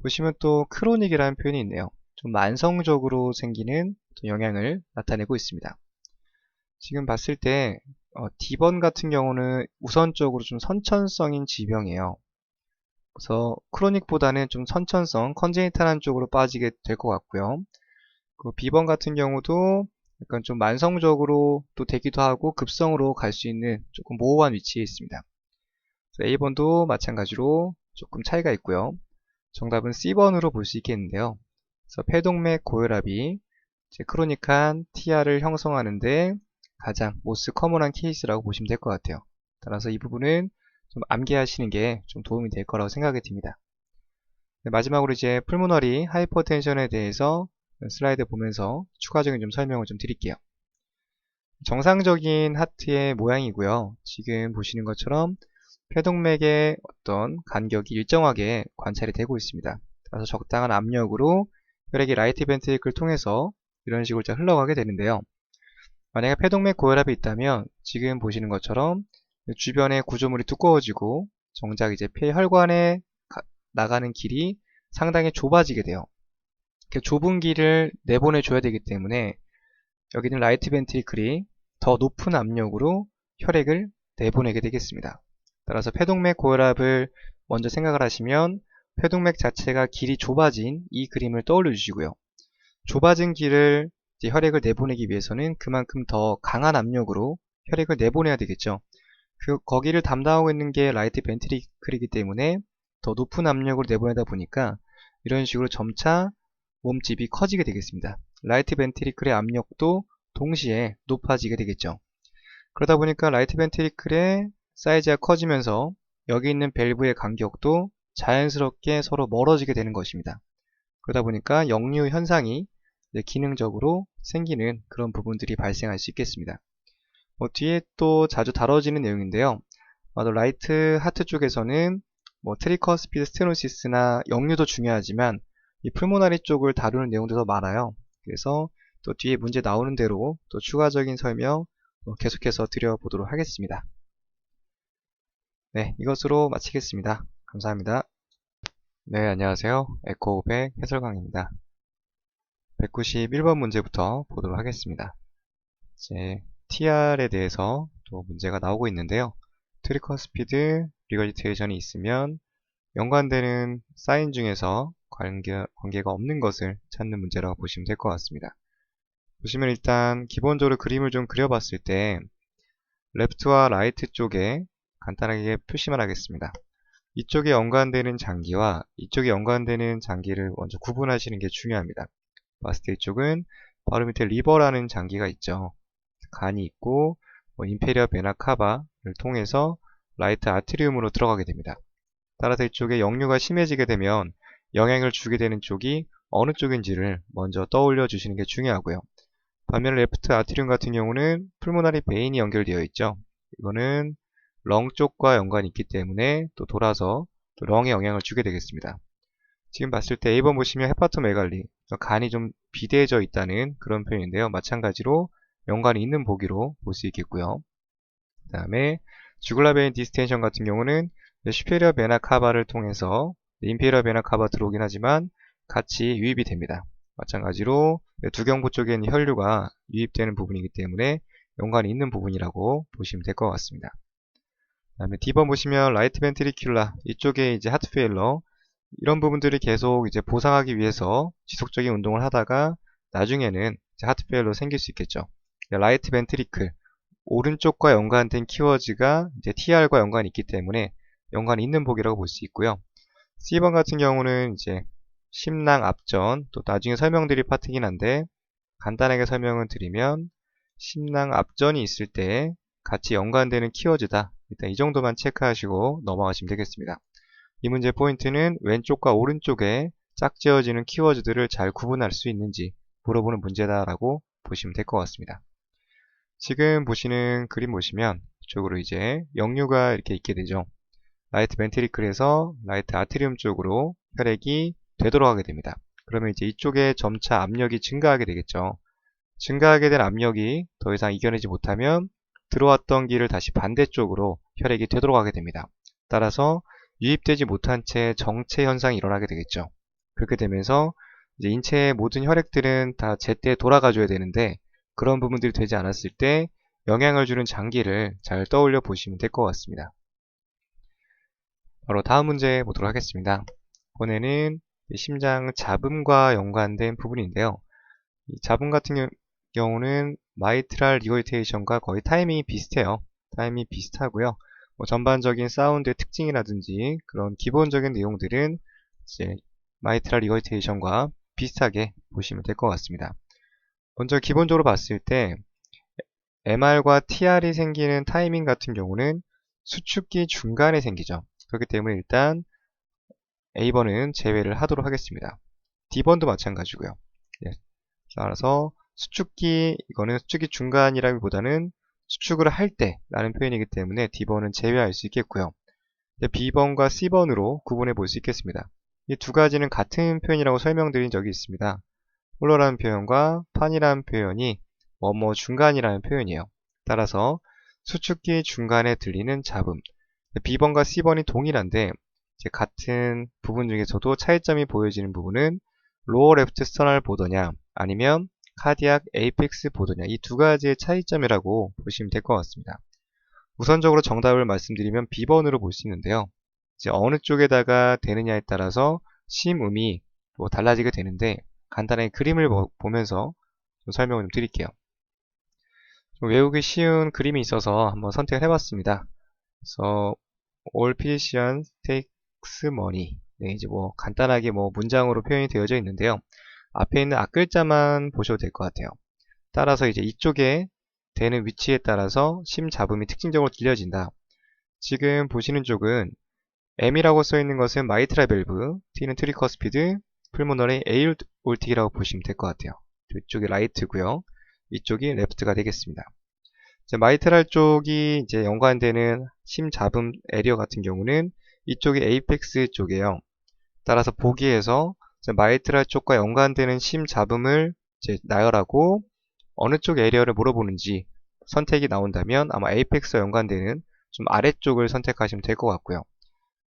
보시면 또 크로닉이라는 표현이 있네요. 좀 만성적으로 생기는 영향을 나타내고 있습니다. 지금 봤을 때 D번 같은 경우는 우선적으로 좀 선천성인 질병이에요. 그래서 크로닉보다는 좀 선천성, 컨제니탈한 쪽으로 빠지게 될 것 같고요. 그 B번 같은 경우도 약간 좀 만성적으로 또 되기도 하고 급성으로 갈 수 있는 조금 모호한 위치에 있습니다. A번도 마찬가지로 조금 차이가 있고요. 정답은 C번으로 볼 수 있겠는데요. 그래서 폐동맥 고혈압이 크로닉한 TR을 형성하는데 가장 모스트 커먼한 케이스라고 보시면 될 것 같아요. 따라서 이 부분은 좀 암기하시는 게 좀 도움이 될 거라고 생각이 듭니다. 네, 마지막으로 이제 풀모너리 하이퍼텐션에 대해서 슬라이드 보면서 추가적인 좀 설명을 좀 드릴게요. 정상적인 하트의 모양이고요. 지금 보시는 것처럼 폐동맥의 어떤 간격이 일정하게 관찰이 되고 있습니다. 따라서 적당한 압력으로 혈액이 라이트 벤트리클을 통해서 이런 식으로 흘러가게 되는데요. 만약에 폐동맥 고혈압이 있다면 지금 보시는 것처럼 주변의 구조물이 두꺼워지고 정작 이제 폐혈관에 나가는 길이 상당히 좁아지게 돼요. 그 좁은 길을 내보내줘야 되기 때문에 여기는 라이트 벤트리클이 더 높은 압력으로 혈액을 내보내게 되겠습니다. 따라서 폐동맥 고혈압을 먼저 생각을 하시면 폐동맥 자체가 길이 좁아진 이 그림을 떠올려 주시고요. 좁아진 길을 이제 혈액을 내보내기 위해서는 그만큼 더 강한 압력으로 혈액을 내보내야 되겠죠. 거기를 담당하고 있는 게 라이트 벤트리클이기 때문에 더 높은 압력으로 내보내다 보니까 이런 식으로 점차 몸집이 커지게 되겠습니다. 라이트 벤트리클의 압력도 동시에 높아지게 되겠죠. 그러다 보니까 라이트 벤트리클의 사이즈가 커지면서 여기 있는 밸브의 간격도 자연스럽게 서로 멀어지게 되는 것입니다. 그러다 보니까 역류 현상이 기능적으로 생기는 그런 부분들이 발생할 수 있겠습니다. 뒤에 또 자주 다뤄지는 내용인데요. 라이트 하트 쪽에서는 트리커스피드 스테노시스나 역류도 중요하지만 이 풀모나리 쪽을 다루는 내용도 더 많아요. 그래서 또 뒤에 문제 나오는 대로 또 추가적인 설명 계속해서 드려보도록 하겠습니다. 네, 이것으로 마치겠습니다. 감사합니다. 네, 안녕하세요. 에코500 해설강입니다. 191번 문제부터 보도록 하겠습니다. 이제 TR에 대해서 또 문제가 나오고 있는데요. 트리커스피드 리거지테이션이 있으면 연관되는 사인 중에서 관계가 없는 것을 찾는 문제라고 보시면 될 것 같습니다. 보시면 일단 기본적으로 그림을 좀 그려봤을 때 레프트와 라이트 쪽에 간단하게 표시만 하겠습니다. 이쪽에 연관되는 장기와 이쪽에 연관되는 장기를 먼저 구분하시는 게 중요합니다. 봤을 때 이쪽은 바로 밑에 리버라는 장기가 있죠. 간이 있고 인페리어 베나 카바를 통해서 라이트 아트리움으로 들어가게 됩니다. 따라서 이쪽에 역류가 심해지게 되면 영향을 주게 되는 쪽이 어느 쪽인지를 먼저 떠올려 주시는 게 중요하고요. 반면 레프트 아트리움 같은 경우는 풀모나리 베인이 연결되어 있죠. 이거는 렁 쪽과 연관이 있기 때문에 또 돌아서 또 렁에 영향을 주게 되겠습니다. 지금 봤을 때 A번 보시면 헤파토메갈리, 간이 좀 비대해져 있다는 그런 표현인데요. 마찬가지로 연관이 있는 보기로 볼 수 있겠고요. 그 다음에 주글라 베인 디스텐션 같은 경우는 슈페리어 베나 카바를 통해서 인페리어 베나 카바 들어오긴 하지만 같이 유입이 됩니다. 마찬가지로 두경부 쪽에 있는 혈류가 유입되는 부분이기 때문에 연관이 있는 부분이라고 보시면 될 것 같습니다. 그 다음에 D번 보시면 라이트 벤트리큘라, 이쪽에 이제 하트 페일러, 이런 부분들을 계속 이제 보상하기 위해서 지속적인 운동을 하다가 나중에는 이제 하트 페일러 생길 수 있겠죠. 라이트 벤트리클, 오른쪽과 연관된 키워드가 이제 TR과 연관이 있기 때문에 연관이 있는 보기라고 볼 수 있고요. C번 같은 경우는 이제 심낭 앞전, 또 나중에 설명드릴 파트긴 한데 간단하게 설명을 드리면 심낭 앞전이 있을 때 같이 연관되는 키워드다. 일단 이 정도만 체크하시고 넘어가시면 되겠습니다. 이 문제 포인트는 왼쪽과 오른쪽에 짝지어지는 키워드들을 잘 구분할 수 있는지 물어보는 문제다라고 보시면 될 것 같습니다. 지금 보시는 그림 보시면 이쪽으로 이제 역류가 이렇게 있게 되죠. 라이트 벤트리클에서 라이트 아트리움 쪽으로 혈액이 되돌아가게 됩니다. 그러면 이제 이쪽에 점차 압력이 증가하게 되겠죠. 증가하게 된 압력이 더 이상 이겨내지 못하면 들어왔던 길을 다시 반대쪽으로 혈액이 되돌아가게 됩니다. 따라서 유입되지 못한 채 정체 현상이 일어나게 되겠죠. 그렇게 되면서 이제 인체의 모든 혈액들은 다 제때 돌아가줘야 되는데 그런 부분들이 되지 않았을 때 영향을 주는 장기를 잘 떠올려 보시면 될 것 같습니다. 바로 다음 문제 보도록 하겠습니다. 이번에는 심장 잡음과 연관된 부분인데요. 이 잡음 같은 경우는 마이트랄 리거지테이션과 거의 타이밍이 비슷해요. 타이밍이 비슷하고요. 전반적인 사운드의 특징이라든지 그런 기본적인 내용들은 이제 마이트랄 리거지테이션과 비슷하게 보시면 될 것 같습니다. 먼저 기본적으로 봤을 때 MR과 TR이 생기는 타이밍 같은 경우는 수축기 중간에 생기죠. 그렇기 때문에 일단 A번은 제외를 하도록 하겠습니다. D번도 마찬가지고요. 예, 따라서 수축기, 이거는 수축기 중간이라기보다는 수축을 할 때 라는 표현이기 때문에 D번은 제외할 수 있겠고요. B번과 C번으로 구분해 볼 수 있겠습니다. 이 두 가지는 같은 표현이라고 설명드린 적이 있습니다. 홀러라는 표현과 판이라는 표현이 뭐뭐 중간이라는 표현이에요. 따라서 수축기 중간에 들리는 잡음, B번과 C번이 동일한데 이제 같은 부분 중에서도 차이점이 보여지는 부분은 로어 레프트 스터널 보더냐 아니면 카디악 에이펙스 보더냐, 이 두 가지의 차이점이라고 보시면 될 것 같습니다. 우선적으로 정답을 말씀드리면 B번으로 볼 수 있는데요. 이제 어느 쪽에다가 되느냐에 따라서 심음이 달라지게 되는데 간단하게 그림을 보면서 좀 설명을 좀 드릴게요. 좀 외우기 쉬운 그림이 있어서 한번 선택을 해봤습니다. 그래서 all physicians takes money. 네, 이제 간단하게 문장으로 표현이 되어져 있는데요. 앞에 있는 앞글자만 보셔도 될 것 같아요. 따라서 이제 이쪽에 되는 위치에 따라서 심 잡음이 특징적으로 들려진다. 지금 보시는 쪽은 M이라고 써있는 것은 마이트랄 밸브, T는 트리커스피드, 풀모너리 에올틱이라고 보시면 될 것 같아요. 이쪽이 라이트고요. 이쪽이 레프트가 되겠습니다. 이제 마이트랄 쪽이 이제 연관되는 심 잡음 에리어 같은 경우는 이쪽이 에이펙스 쪽이에요. 따라서 보기에서 마이트랄 쪽과 연관되는 심 잡음을 이제 나열하고 어느 쪽 에리어를 물어보는지 선택이 나온다면 아마 에이펙스와 연관되는 좀 아래쪽을 선택하시면 될 것 같고요.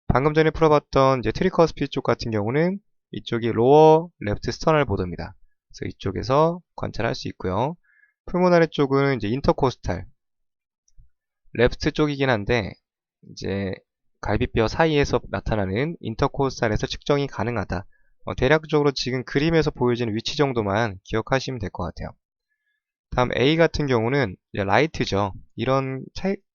방금 전에 풀어봤던 이제 트리커스피 쪽 같은 경우는 이쪽이 로어 레프트 스터널 보더입니다. 그래서 이쪽에서 관찰할 수 있고요. 풀모나리 쪽은 이제 인터코스탈 레프트 쪽이긴 한데 이제 갈비뼈 사이에서 나타나는 인터코스탈에서 측정이 가능하다. 대략적으로 지금 그림에서 보여지는 위치 정도만 기억하시면 될 것 같아요. 다음 A 같은 경우는 이제 라이트죠. 이런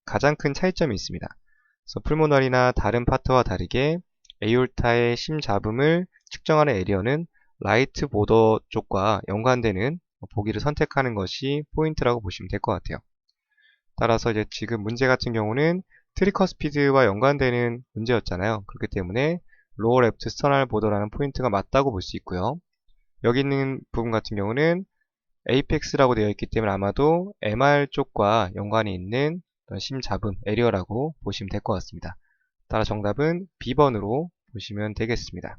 가장 큰 차이점이 있습니다. 그래서 풀모널이나 다른 파트와 다르게 에올타의 심 잡음을 측정하는 에리어는 라이트 보더 쪽과 연관되는 보기를 선택하는 것이 포인트라고 보시면 될 것 같아요. 따라서 이제 지금 문제 같은 경우는 트리커스피드와 연관되는 문제였잖아요. 그렇기 때문에 로어 레프트 스터널 보더라는 포인트가 맞다고 볼 수 있고요. 여기 있는 부분 같은 경우는 에이펙스라고 되어 있기 때문에 아마도 MR 쪽과 연관이 있는 심 잡음 에리어라고 보시면 될 것 같습니다. 따라 정답은 B번으로 보시면 되겠습니다.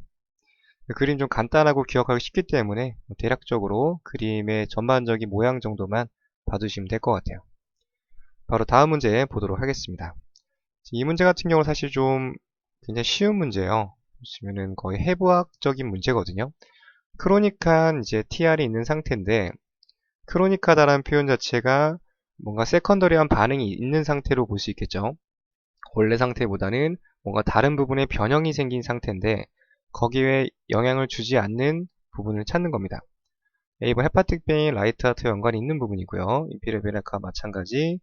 그림 좀 간단하고 기억하기 쉽기 때문에 대략적으로 그림의 전반적인 모양 정도만 봐두시면 될 것 같아요. 바로 다음 문제 보도록 하겠습니다. 이 문제 같은 경우는 사실 좀 굉장히 쉬운 문제예요. 보시면은 거의 해부학적인 문제거든요. 크로닉한 이제 TR이 있는 상태인데 크로닉하다라는 표현 자체가 뭔가 세컨더리한 반응이 있는 상태로 볼 수 있겠죠. 원래 상태보다는 뭔가 다른 부분에 변형이 생긴 상태인데 거기에 영향을 주지 않는 부분을 찾는 겁니다. A번 헤파틱 베인 라이트 하트와 연관이 있는 부분이고요. 인피리어 베나카 마찬가지.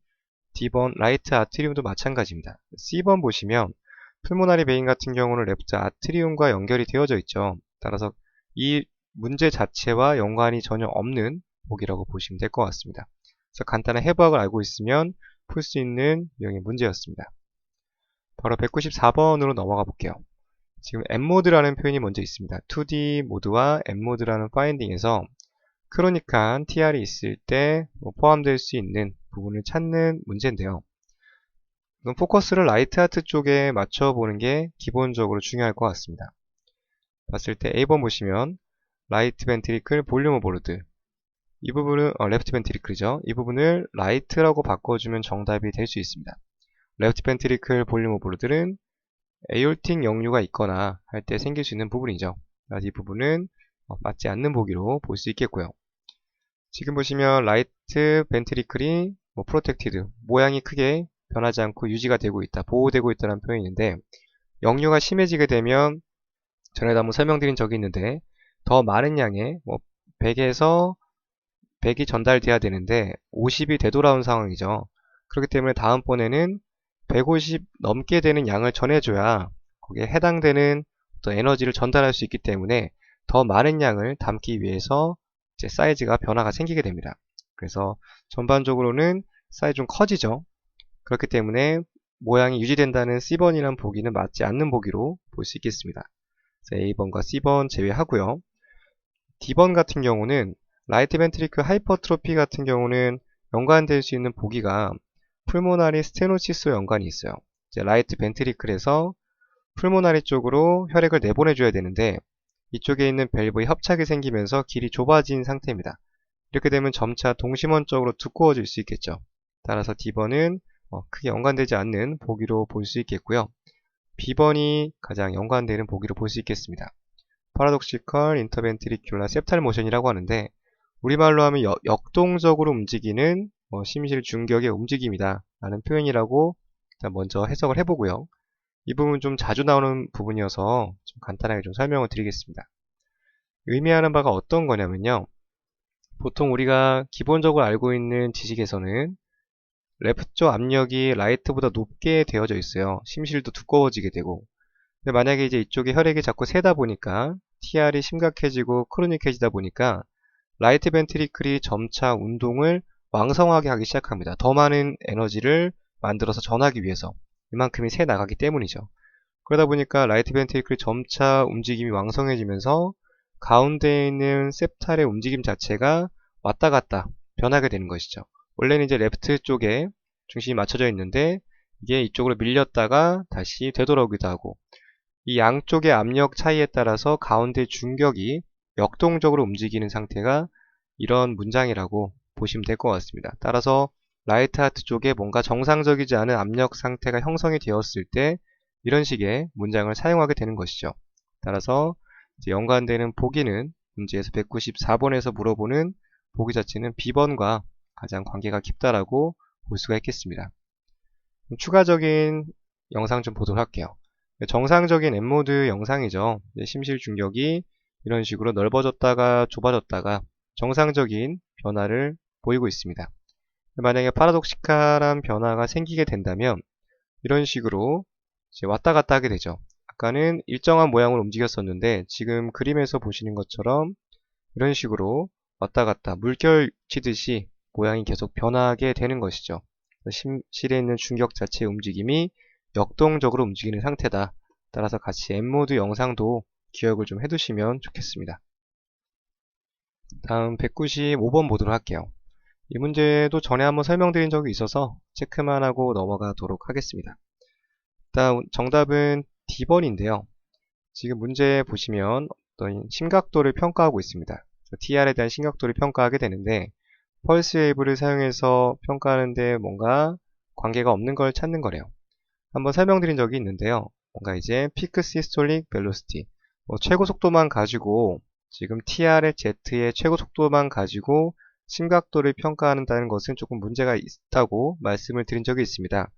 D번 라이트 아트리움도 마찬가지입니다. C번 보시면 풀모나리 베인 같은 경우는 레프트 아트리움과 연결이 되어져 있죠. 따라서 이 문제 자체와 연관이 전혀 없는 보기라고 보시면 될 것 같습니다. 그래서 간단한 해부학을 알고 있으면 풀 수 있는 유형의 문제였습니다. 바로 194번으로 넘어가 볼게요. 지금 M모드라는 표현이 먼저 있습니다. 2D 모드와 M모드라는 파인딩에서 크로닉한 TR이 있을 때 포함될 수 있는 부분을 찾는 문제인데요. 그럼 포커스를 라이트 하트 쪽에 맞춰보는 게 기본적으로 중요할 것 같습니다. 봤을 때 A번 보시면 라이트 벤트리클 볼륨 오버로드 이 부분은 레프트 벤트리클이죠. 이 부분을 라이트라고 바꿔주면 정답이 될 수 있습니다. 레프트 벤트리클 볼륨 오버로드는 에올틱 역류가 있거나 할 때 생길 수 있는 부분이죠. 이 부분은 맞지 않는 보기로 볼 수 있겠고요. 지금 보시면 라이트 벤트리클이 프로텍티드 모양이 크게 변하지 않고 유지가 되고 있다, 보호되고 있다는 표현인데 역류가 심해지게 되면 전에도 한번 설명드린 적이 있는데 더 많은 양의 100에서 100이 전달돼야 되는데 50이 되돌아온 상황이죠. 그렇기 때문에 다음번에는 150 넘게 되는 양을 전해줘야 거기에 해당되는 어떤 에너지를 전달할 수 있기 때문에 더 많은 양을 담기 위해서 이제 사이즈가 변화가 생기게 됩니다. 그래서 전반적으로는 사이즈 좀 커지죠. 그렇기 때문에 모양이 유지된다는 C번이라는 보기는 맞지 않는 보기로 볼 수 있겠습니다. 그래서 A번과 C번 제외하고요. D번 같은 경우는 라이트 벤트리클 하이퍼트로피 같은 경우는 연관될 수 있는 보기가 풀모나리 스테노시스와 연관이 있어요. 이제 라이트 벤트리클에서 풀모나리 쪽으로 혈액을 내보내줘야 되는데 이쪽에 있는 밸브에 협착이 생기면서 길이 좁아진 상태입니다. 이렇게 되면 점차 동심원적으로 두꺼워질 수 있겠죠. 따라서 D번은 크게 연관되지 않는 보기로 볼 수 있겠고요. B번이 가장 연관되는 보기로 볼 수 있겠습니다. 파라독시컬 인터벤트리큘라 septal 모션이라고 하는데 우리말로 하면 역동적으로 움직이는 심실 중격의 움직임이다 라는 표현이라고 일단 먼저 해석을 해보고요. 이 부분 좀 자주 나오는 부분이어서 좀 간단하게 좀 설명을 드리겠습니다. 의미하는 바가 어떤 거냐면요. 보통 우리가 기본적으로 알고 있는 지식에서는 레프트 쪽 압력이 라이트보다 높게 되어져 있어요. 심실도 두꺼워지게 되고. 근데 만약에 이제 이쪽에 혈액이 자꾸 새다 보니까 TR이 심각해지고 크로닉해지다 보니까 라이트 벤트리클이 점차 운동을 왕성하게 하기 시작합니다. 더 많은 에너지를 만들어서 전하기 위해서 이만큼이 새 나가기 때문이죠. 그러다 보니까 라이트 벤트리클이 점차 움직임이 왕성해지면서 가운데에 있는 셉탈의 움직임 자체가 왔다 갔다 변하게 되는 것이죠. 원래는 이제 레프트 쪽에 중심이 맞춰져 있는데 이게 이쪽으로 밀렸다가 다시 되돌아오기도 하고, 이 양쪽의 압력 차이에 따라서 가운데 중격이 역동적으로 움직이는 상태가 이런 문장이라고 보시면 될 것 같습니다. 따라서 라이트 하트 쪽에 뭔가 정상적이지 않은 압력 상태가 형성이 되었을 때 이런 식의 문장을 사용하게 되는 것이죠. 따라서 이제 연관되는 보기는 문제에서 194번에서 물어보는 보기 자체는 B번과 가장 관계가 깊다라고 볼 수가 있겠습니다. 추가적인 영상 좀 보도록 할게요. 정상적인 N모드 영상이죠. 심실 중격이 이런 식으로 넓어졌다가 좁아졌다가 정상적인 변화를 보이고 있습니다. 만약에 파라독시칼한 변화가 생기게 된다면 이런 식으로 이제 왔다 갔다 하게 되죠. 아까는 일정한 모양으로 움직였었는데 지금 그림에서 보시는 것처럼 이런 식으로 왔다 갔다 물결 치듯이 모양이 계속 변하게 되는 것이죠. 심실에 있는 중격 자체의 움직임이 역동적으로 움직이는 상태다. 따라서 같이 N모드 영상도 기억을 좀 해두시면 좋겠습니다. 다음 195번 보도록 할게요. 이 문제도 전에 한번 설명드린 적이 있어서 체크만 하고 넘어가도록 하겠습니다. 일단 정답은 D번인데요. 지금 문제 보시면 어떤 심각도를 평가하고 있습니다. TR에 대한 심각도를 평가하게 되는데 펄스 웨이브를 사용해서 평가하는데 뭔가 관계가 없는 걸 찾는 거래요. 한번 설명드린 적이 있는데요. 뭔가 이제 피크 시스톨릭 벨로시티, 최고 속도만 가지고 지금 TR의 Z의 최고 속도만 가지고 심각도를 평가한다는 것은 조금 문제가 있다고 말씀을 드린 적이 있습니다.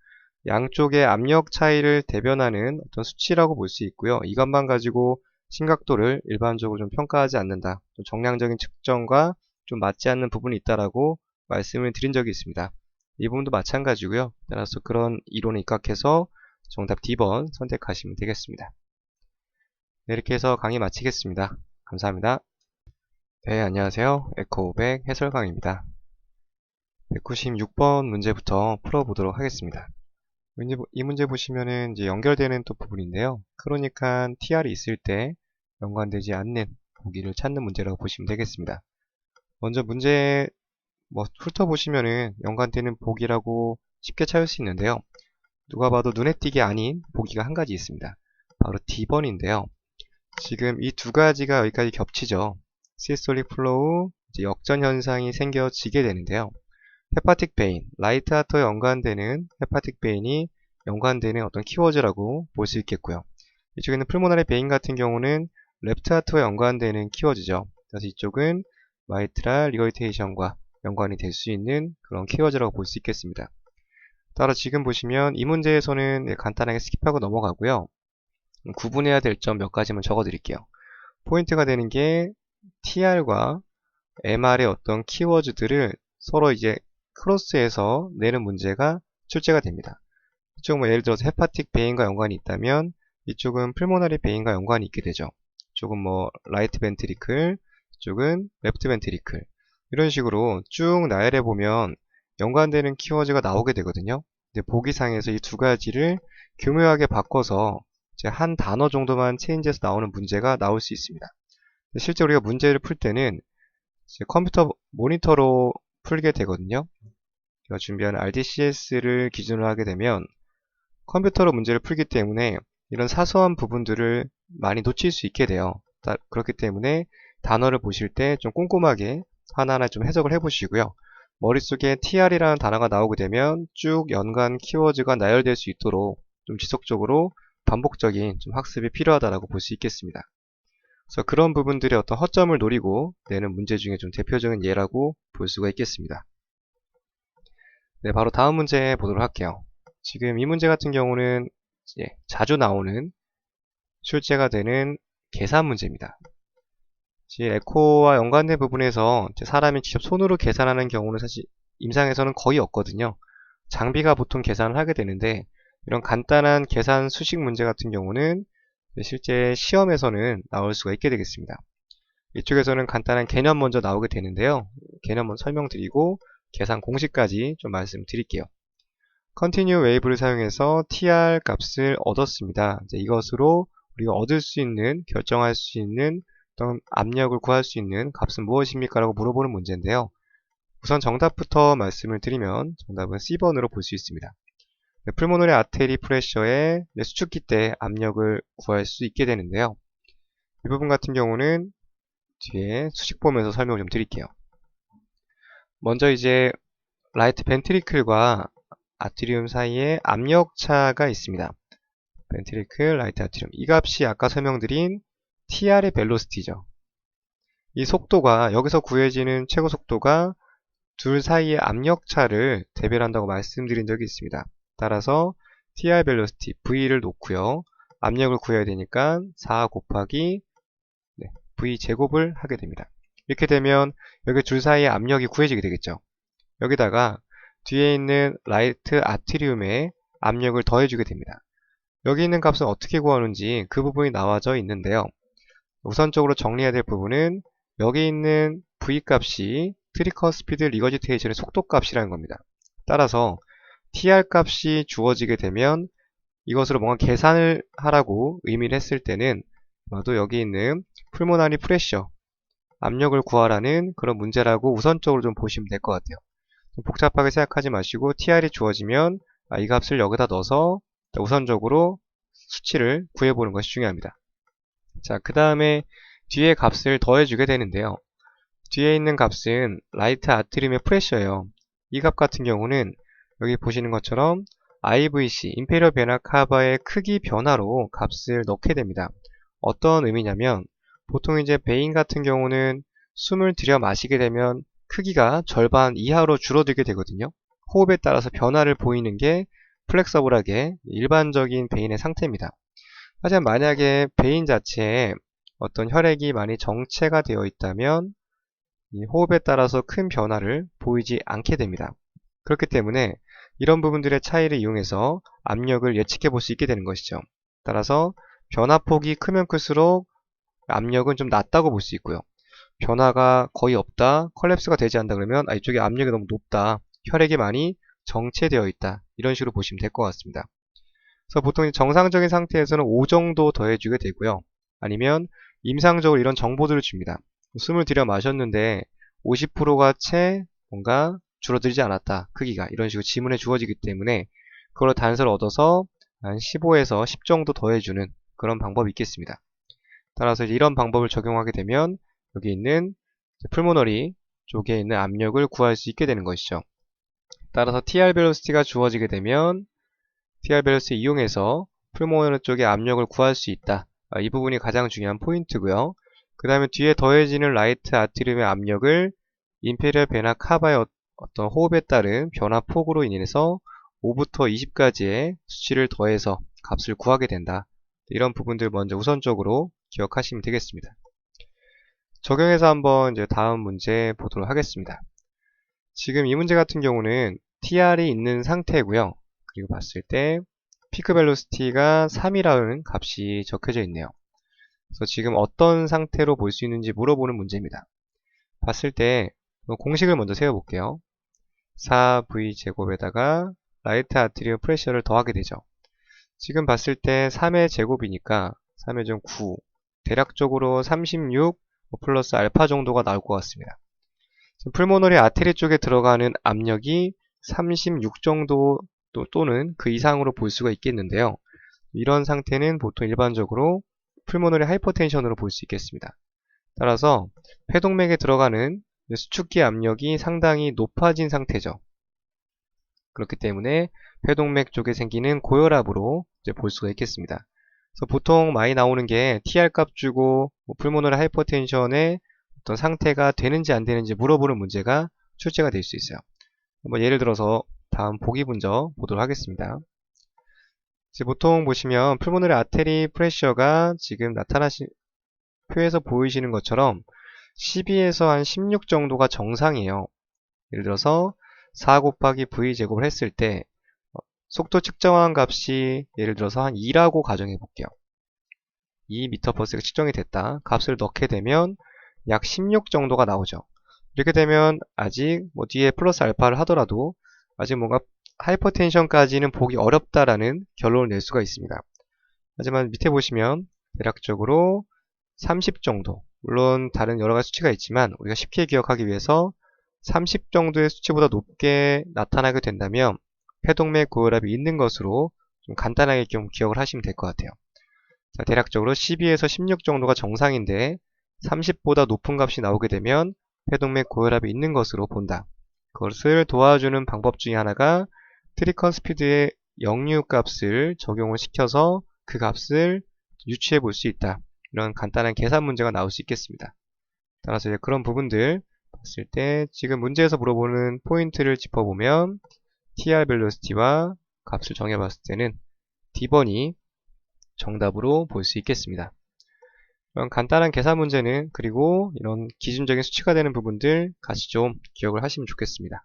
양쪽의 압력 차이를 대변하는 어떤 수치라고 볼 수 있고요. 이것만 가지고 심각도를 일반적으로 좀 평가하지 않는다. 좀 정량적인 측정과 좀 맞지 않는 부분이 있다라고 말씀을 드린 적이 있습니다. 이 부분도 마찬가지고요. 따라서 그런 이론에 입각해서 정답 D번 선택하시면 되겠습니다. 네, 이렇게 해서 강의 마치겠습니다. 감사합니다. 네, 안녕하세요. 에코500 해설강입니다. 196번 문제부터 풀어보도록 하겠습니다. 이 문제 보시면은 이제 연결되는 또 부분인데요. 크로닉한 TR이 있을 때 연관되지 않는 보기를 찾는 문제라고 보시면 되겠습니다. 먼저 문제 훑어보시면은 연관되는 보기라고 쉽게 찾을 수 있는데요. 누가 봐도 눈에 띄게 아닌 보기가 한 가지 있습니다. 바로 D번인데요. 지금 이 두 가지가 여기까지 겹치죠. 시스톨릭 플로우, 이제 역전 현상이 생겨지게 되는데요. 헤파틱 베인, 라이트 하트와 연관되는 헤파틱 베인이 연관되는 어떤 키워드라고 볼 수 있겠고요. 이쪽에는 풀모나리 베인 같은 경우는 레프트 하트와 연관되는 키워드죠. 그래서 이쪽은 마이트랄 리거리테이션과 연관이 될 수 있는 그런 키워드라고 볼 수 있겠습니다. 따라 지금 보시면 이 문제에서는 간단하게 스킵하고 넘어가고요. 구분해야 될 점 몇 가지만 적어 드릴게요. 포인트가 되는 게 TR과 MR의 어떤 키워드들을 서로 이제 크로스해서 내는 문제가 출제가 됩니다. 이쪽은 예를 들어서 헤파틱 베인과 연관이 있다면 이쪽은 풀모나리 베인과 연관이 있게 되죠. 이쪽은 라이트 벤트리클, 이쪽은 레프트 벤트리클, 이런 식으로 쭉 나열해 보면 연관되는 키워드가 나오게 되거든요. 근데 보기상에서 이 두 가지를 교묘하게 바꿔서 이제 한 단어 정도만 체인지해서 나오는 문제가 나올 수 있습니다. 실제 우리가 문제를 풀 때는 이제 컴퓨터 모니터로 풀게 되거든요. 제가 준비한 RDCS를 기준으로 하게 되면 컴퓨터로 문제를 풀기 때문에 이런 사소한 부분들을 많이 놓칠 수 있게 돼요. 그렇기 때문에 단어를 보실 때 좀 꼼꼼하게 하나하나 좀 해석을 해보시고요. 머릿속에 TR이라는 단어가 나오게 되면 쭉 연관 키워드가 나열될 수 있도록 좀 지속적으로 반복적인 좀 학습이 필요하다고 볼 수 있겠습니다. 그래서 그런 부분들의 어떤 허점을 노리고 내는 문제 중에 좀 대표적인 예라고 볼 수가 있겠습니다. 네, 바로 다음 문제 보도록 할게요. 지금 이 문제 같은 경우는 이제 자주 나오는 출제가 되는 계산 문제입니다. 에코와 연관된 부분에서 사람이 직접 손으로 계산하는 경우는 사실 임상에서는 거의 없거든요. 장비가 보통 계산을 하게 되는데 이런 간단한 계산 수식 문제 같은 경우는 실제 시험에서는 나올 수가 있게 되겠습니다. 이쪽에서는 간단한 개념 먼저 나오게 되는데요. 개념 먼저 설명드리고 계산 공식까지 좀 말씀드릴게요. Continue Wave를 사용해서 tr 값을 얻었습니다. 이제 이것으로 우리가 얻을 수 있는, 결정할 수 있는 어떤 압력을 구할 수 있는 값은 무엇입니까? 라고 물어보는 문제인데요. 우선 정답부터 말씀을 드리면 정답은 C번으로 볼 수 있습니다. 풀모노리 아테리 프레셔의 수축기 때 압력을 구할 수 있게 되는데요. 이 부분 같은 경우는 뒤에 수식 보면서 설명을 좀 드릴게요. 먼저 이제 라이트 벤트리클과 아트리움 사이에 압력차가 있습니다. 벤트리클, 라이트 아트리움. 이 값이 아까 설명드린 TR의 벨로시티죠. 이 속도가, 여기서 구해지는 최고 속도가 둘 사이의 압력차를 대별한다고 말씀드린 적이 있습니다. 따라서 TR 벨로시티 V를 놓고요. 압력을 구해야 되니까 4 곱하기 V 제곱을 하게 됩니다. 이렇게 되면 여기 둘 사이의 압력이 구해지게 되겠죠. 여기다가 뒤에 있는 라이트 아트리움의 압력을 더해주게 됩니다. 여기 있는 값은 어떻게 구하는지 그 부분이 나와져 있는데요. 우선적으로 정리해야 될 부분은 여기 있는 V 값이 트리커 스피드 리거지테이션의 속도 값이라는 겁니다. 따라서 TR 값이 주어지게 되면 이것으로 뭔가 계산을 하라고 의미를 했을 때는 아마도 여기 있는 풀모나리 프레셔 압력을 구하라는 그런 문제라고 우선적으로 좀 보시면 될 것 같아요. 복잡하게 생각하지 마시고 TR이 주어지면 이 값을 여기다 넣어서 우선적으로 수치를 구해보는 것이 중요합니다. 자, 그 다음에 뒤에 값을 더해주게 되는데요. 뒤에 있는 값은 라이트 아트리움의 프레셔예요. 이 값 같은 경우는 여기 보시는 것처럼 IVC, 임페리얼 베나 카바의 크기 변화로 값을 넣게 됩니다. 어떤 의미냐면 보통 이제 베인 같은 경우는 숨을 들여 마시게 되면 크기가 절반 이하로 줄어들게 되거든요. 호흡에 따라서 변화를 보이는 게 플렉서블하게 일반적인 베인의 상태입니다. 하지만 만약에 베인 자체에 어떤 혈액이 많이 정체가 되어 있다면 이 호흡에 따라서 큰 변화를 보이지 않게 됩니다. 그렇기 때문에 이런 부분들의 차이를 이용해서 압력을 예측해 볼 수 있게 되는 것이죠. 따라서 변화폭이 크면 클수록 압력은 좀 낮다고 볼 수 있고요. 변화가 거의 없다, 컬랩스가 되지 않는다 그러면 이쪽에 압력이 너무 높다, 혈액이 많이 정체되어 있다, 이런 식으로 보시면 될 것 같습니다. 그래서 보통 정상적인 상태에서는 5 정도 더해주게 되고요. 아니면 임상적으로 이런 정보들을 줍니다. 숨을 들여 마셨는데 50%가 채 뭔가 줄어들지 않았다, 크기가. 이런 식으로 지문에 주어지기 때문에 그걸 단서를 얻어서 한 15에서 10 정도 더해주는 그런 방법이 있겠습니다. 따라서 이런 방법을 적용하게 되면 여기 있는 풀모너리 쪽에 있는 압력을 구할 수 있게 되는 것이죠. 따라서 TR 벨로시티가 주어지게 되면 TR 벨로시티 이용해서 풀모너리 쪽의 압력을 구할 수 있다. 이 부분이 가장 중요한 포인트고요. 그 다음에 뒤에 더해지는 라이트 아트리움의 압력을 임페리얼 베나 카바의 어떤 호흡에 따른 변화폭으로 인해서 5부터 20까지의 수치를 더해서 값을 구하게 된다. 이런 부분들 먼저 우선적으로 기억하시면 되겠습니다. 적용해서 한번 이제 다음 문제 보도록 하겠습니다. 지금 이 문제 같은 경우는 TR이 있는 상태고요. 그리고 봤을 때 피크 벨로시티가 3이라는 값이 적혀져 있네요. 그래서 지금 어떤 상태로 볼 수 있는지 물어보는 문제입니다. 봤을 때 공식을 먼저 세워볼게요. 4V 제곱에다가 라이트 아트리움 프레셔를 더하게 되죠. 지금 봤을 때 3의 제곱이니까 3의 좀 9, 대략적으로 36 플러스 알파 정도가 나올 것 같습니다. 풀모너리 아테리 쪽에 들어가는 압력이 36 정도 또는 그 이상으로 볼 수가 있겠는데요. 이런 상태는 보통 일반적으로 풀모너리 하이퍼텐션으로 볼 수 있겠습니다. 따라서 폐동맥에 들어가는 수축기 압력이 상당히 높아진 상태죠. 그렇기 때문에 폐동맥 쪽에 생기는 고혈압으로 이제 볼 수가 있겠습니다. 그래서 보통 많이 나오는 게 TR 값 주고 풀모너리 하이퍼텐션의 어떤 상태가 되는지 안 되는지 물어보는 문제가 출제가 될 수 있어요. 한번 예를 들어서 다음 보기 먼저 보도록 하겠습니다. 보통 보시면 풀모너리 아테리 프레셔가 지금 나타나신 표에서 보이시는 것처럼 12에서 한 16 정도가 정상이에요. 예를 들어서 4 곱하기 V 제곱을 했을 때 속도 측정한 값이 예를 들어서 한 2라고 가정해 볼게요. 2m/s가 측정이 됐다. 값을 넣게 되면 약 16 정도가 나오죠. 이렇게 되면 아직 뭐 뒤에 플러스 알파를 하더라도 아직 뭔가 하이퍼텐션까지는 보기 어렵다라는 결론을 낼 수가 있습니다. 하지만 밑에 보시면 대략적으로 30 정도, 물론 다른 여러 가지 수치가 있지만 우리가 쉽게 기억하기 위해서 30 정도의 수치보다 높게 나타나게 된다면 폐동맥 고혈압이 있는 것으로 좀 간단하게 좀 기억을 하시면 될 것 같아요. 자, 대략적으로 12에서 16 정도가 정상인데 30보다 높은 값이 나오게 되면 폐동맥 고혈압이 있는 것으로 본다. 그것을 도와주는 방법 중에 하나가 트리컨스피드의 역류 값을 적용을 시켜서 그 값을 유추해 볼 수 있다. 이런 간단한 계산 문제가 나올 수 있겠습니다. 따라서 이제 그런 부분들 봤을 때 지금 문제에서 물어보는 포인트를 짚어보면 TR 벨로시티와 값을 정해봤을 때는 D번이 정답으로 볼 수 있겠습니다. 이런 간단한 계산 문제는 그리고 이런 기준적인 수치가 되는 부분들 같이 좀 기억을 하시면 좋겠습니다.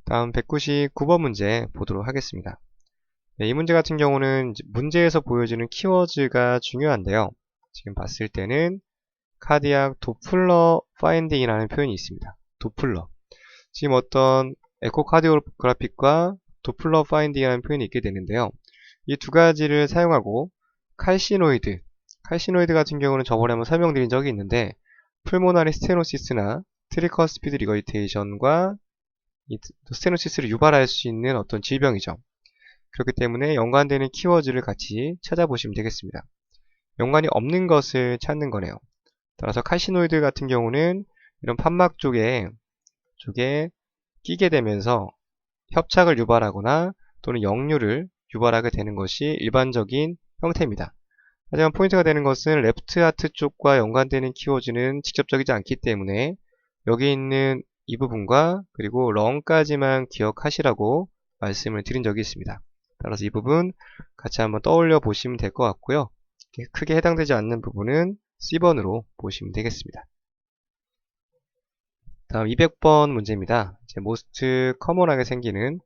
다음 199번 문제 보도록 하겠습니다. 네, 이 문제 같은 경우는 문제에서 보여지는 키워드가 중요한데요. 지금 봤을 때는 카디악 도플러 파인딩이라는 표현이 있습니다. 도플러. 지금 어떤 에코카디오그래픽과 도플러 파인딩이라는 표현이 있게 되는데요. 이 두 가지를 사용하고 칼시노이드 같은 경우는 저번에 한번 설명드린 적이 있는데 풀모나리 스테노시스나 트리커스피드 리거이테이션과 이 스테노시스를 유발할 수 있는 어떤 질병이죠. 그렇기 때문에 연관되는 키워드를 같이 찾아보시면 되겠습니다. 연관이 없는 것을 찾는 거네요. 따라서 칼시노이드 같은 경우는 이런 판막 쪽에 끼게 되면서 협착을 유발하거나 또는 역류를 유발하게 되는 것이 일반적인 형태입니다. 하지만 포인트가 되는 것은 레프트 하트 쪽과 연관되는 키워드는 직접적이지 않기 때문에 여기 있는 이 부분과 그리고 런까지만 기억하시라고 말씀을 드린 적이 있습니다. 따라서 이 부분 같이 한번 떠올려 보시면 될 것 같고요. 크게 해당되지 않는 부분은 C번으로 보시면 되겠습니다. 다음 200번 문제입니다. 이제 most common하게 생기는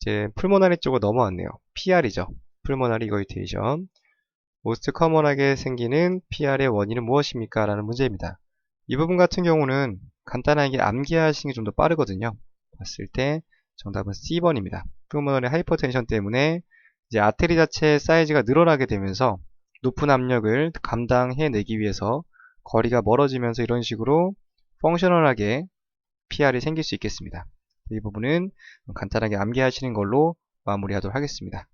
이제 풀모나리 쪽으로 넘어왔네요. PR이죠. 풀모나리 이거이테이션. most common하게 생기는 PR의 원인은 무엇입니까? 라는 문제입니다. 이 부분 같은 경우는 간단하게 암기하시는 게 좀 더 빠르거든요. 봤을 때 정답은 C번입니다. 풀모나리 하이퍼텐션 때문에 이제 아테리 자체의 사이즈가 늘어나게 되면서 높은 압력을 감당해내기 위해서 거리가 멀어지면서 이런 식으로 펑셔널하게 PR이 생길 수 있겠습니다. 이 부분은 간단하게 암기하시는 걸로 마무리하도록 하겠습니다.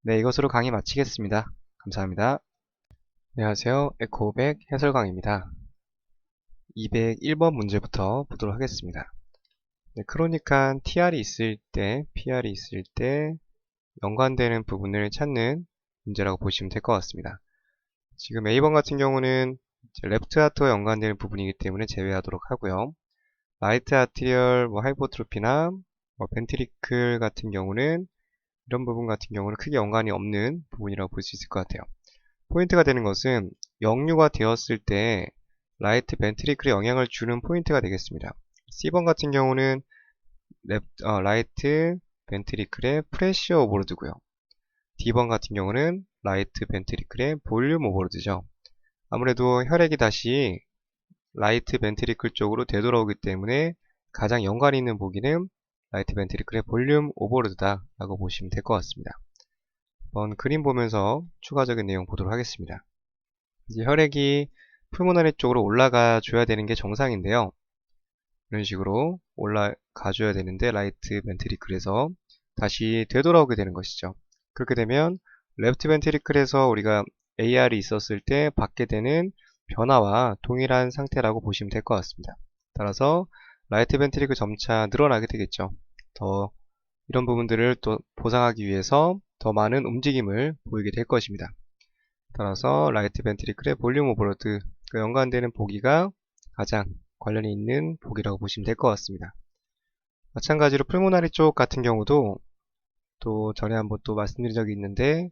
네, 이것으로 강의 마치겠습니다. 감사합니다. 안녕하세요. 에코백 해설강입니다. 201번 문제부터 보도록 하겠습니다. 네, 크로닉한 TR이 있을 때, PR이 있을 때 연관되는 부분을 찾는 문제라고 보시면 될 것 같습니다. 지금 A번 같은 경우는 레프트 하트와 연관되는 부분이기 때문에 제외하도록 하고요. 라이트 아티리얼 하이포트로피나 벤트리클 같은 경우는 이런 부분 같은 경우는 크게 연관이 없는 부분이라고 볼 수 있을 것 같아요. 포인트가 되는 것은 역류가 되었을 때 라이트 벤트리클에 영향을 주는 포인트가 되겠습니다. C번 같은 경우는 라이트 벤트리클의 프레셔 오버로드고요. D번 같은 경우는 라이트 벤트리클의 볼륨 오버로드죠. 아무래도 혈액이 다시 라이트 벤트리클 쪽으로 되돌아오기 때문에 가장 연관이 있는 보기는 라이트 벤트리클의 볼륨 오버로드다 라고 보시면 될 것 같습니다. 한번 그림 보면서 추가적인 내용 보도록 하겠습니다. 이제 혈액이 풀모나리 쪽으로 올라가 줘야 되는 게 정상인데요. 이런 식으로 올라가 줘야 되는데 라이트 벤트리클에서 다시 되돌아오게 되는 것이죠. 그렇게 되면 레프트 벤트리클에서 우리가 AR이 있었을 때 받게 되는 변화와 동일한 상태라고 보시면 될 것 같습니다. 따라서 라이트 벤트리클 점차 늘어나게 되겠죠. 더 이런 부분들을 또 보상하기 위해서 더 많은 움직임을 보이게 될 것입니다. 따라서 라이트 벤트리클의 볼륨 오버로드 연관되는 보기가 가장 관련이 있는 보기라고 보시면 될 것 같습니다. 마찬가지로 풀모나리 쪽 같은 경우도 또 전에 한번 또 말씀드린 적이 있는데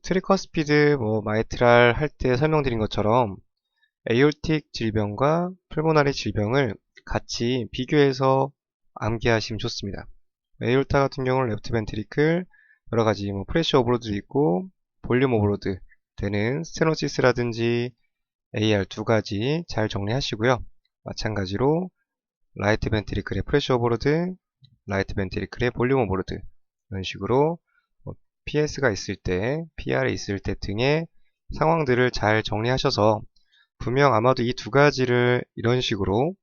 트리커스피드 마이트랄 할 때 설명드린 것처럼 에올틱 질병과 풀모나리 질병을 같이 비교해서 암기하시면 좋습니다. 에올타 같은 경우는 레프트 벤트리클 여러가지 프레셔 오버로드도 있고 볼륨 오버로드 되는 스테노시스라든지 AR 두 가지 잘 정리하시고요. 마찬가지로 라이트 벤트리클의 프레셔 오버로드, 라이트 벤트리클의 볼륨 오버로드, 이런 식으로 PS가 있을 때, PR이 있을 때 등의 상황들을 잘 정리하셔서 분명 아마도 이 두 가지를 이런 식으로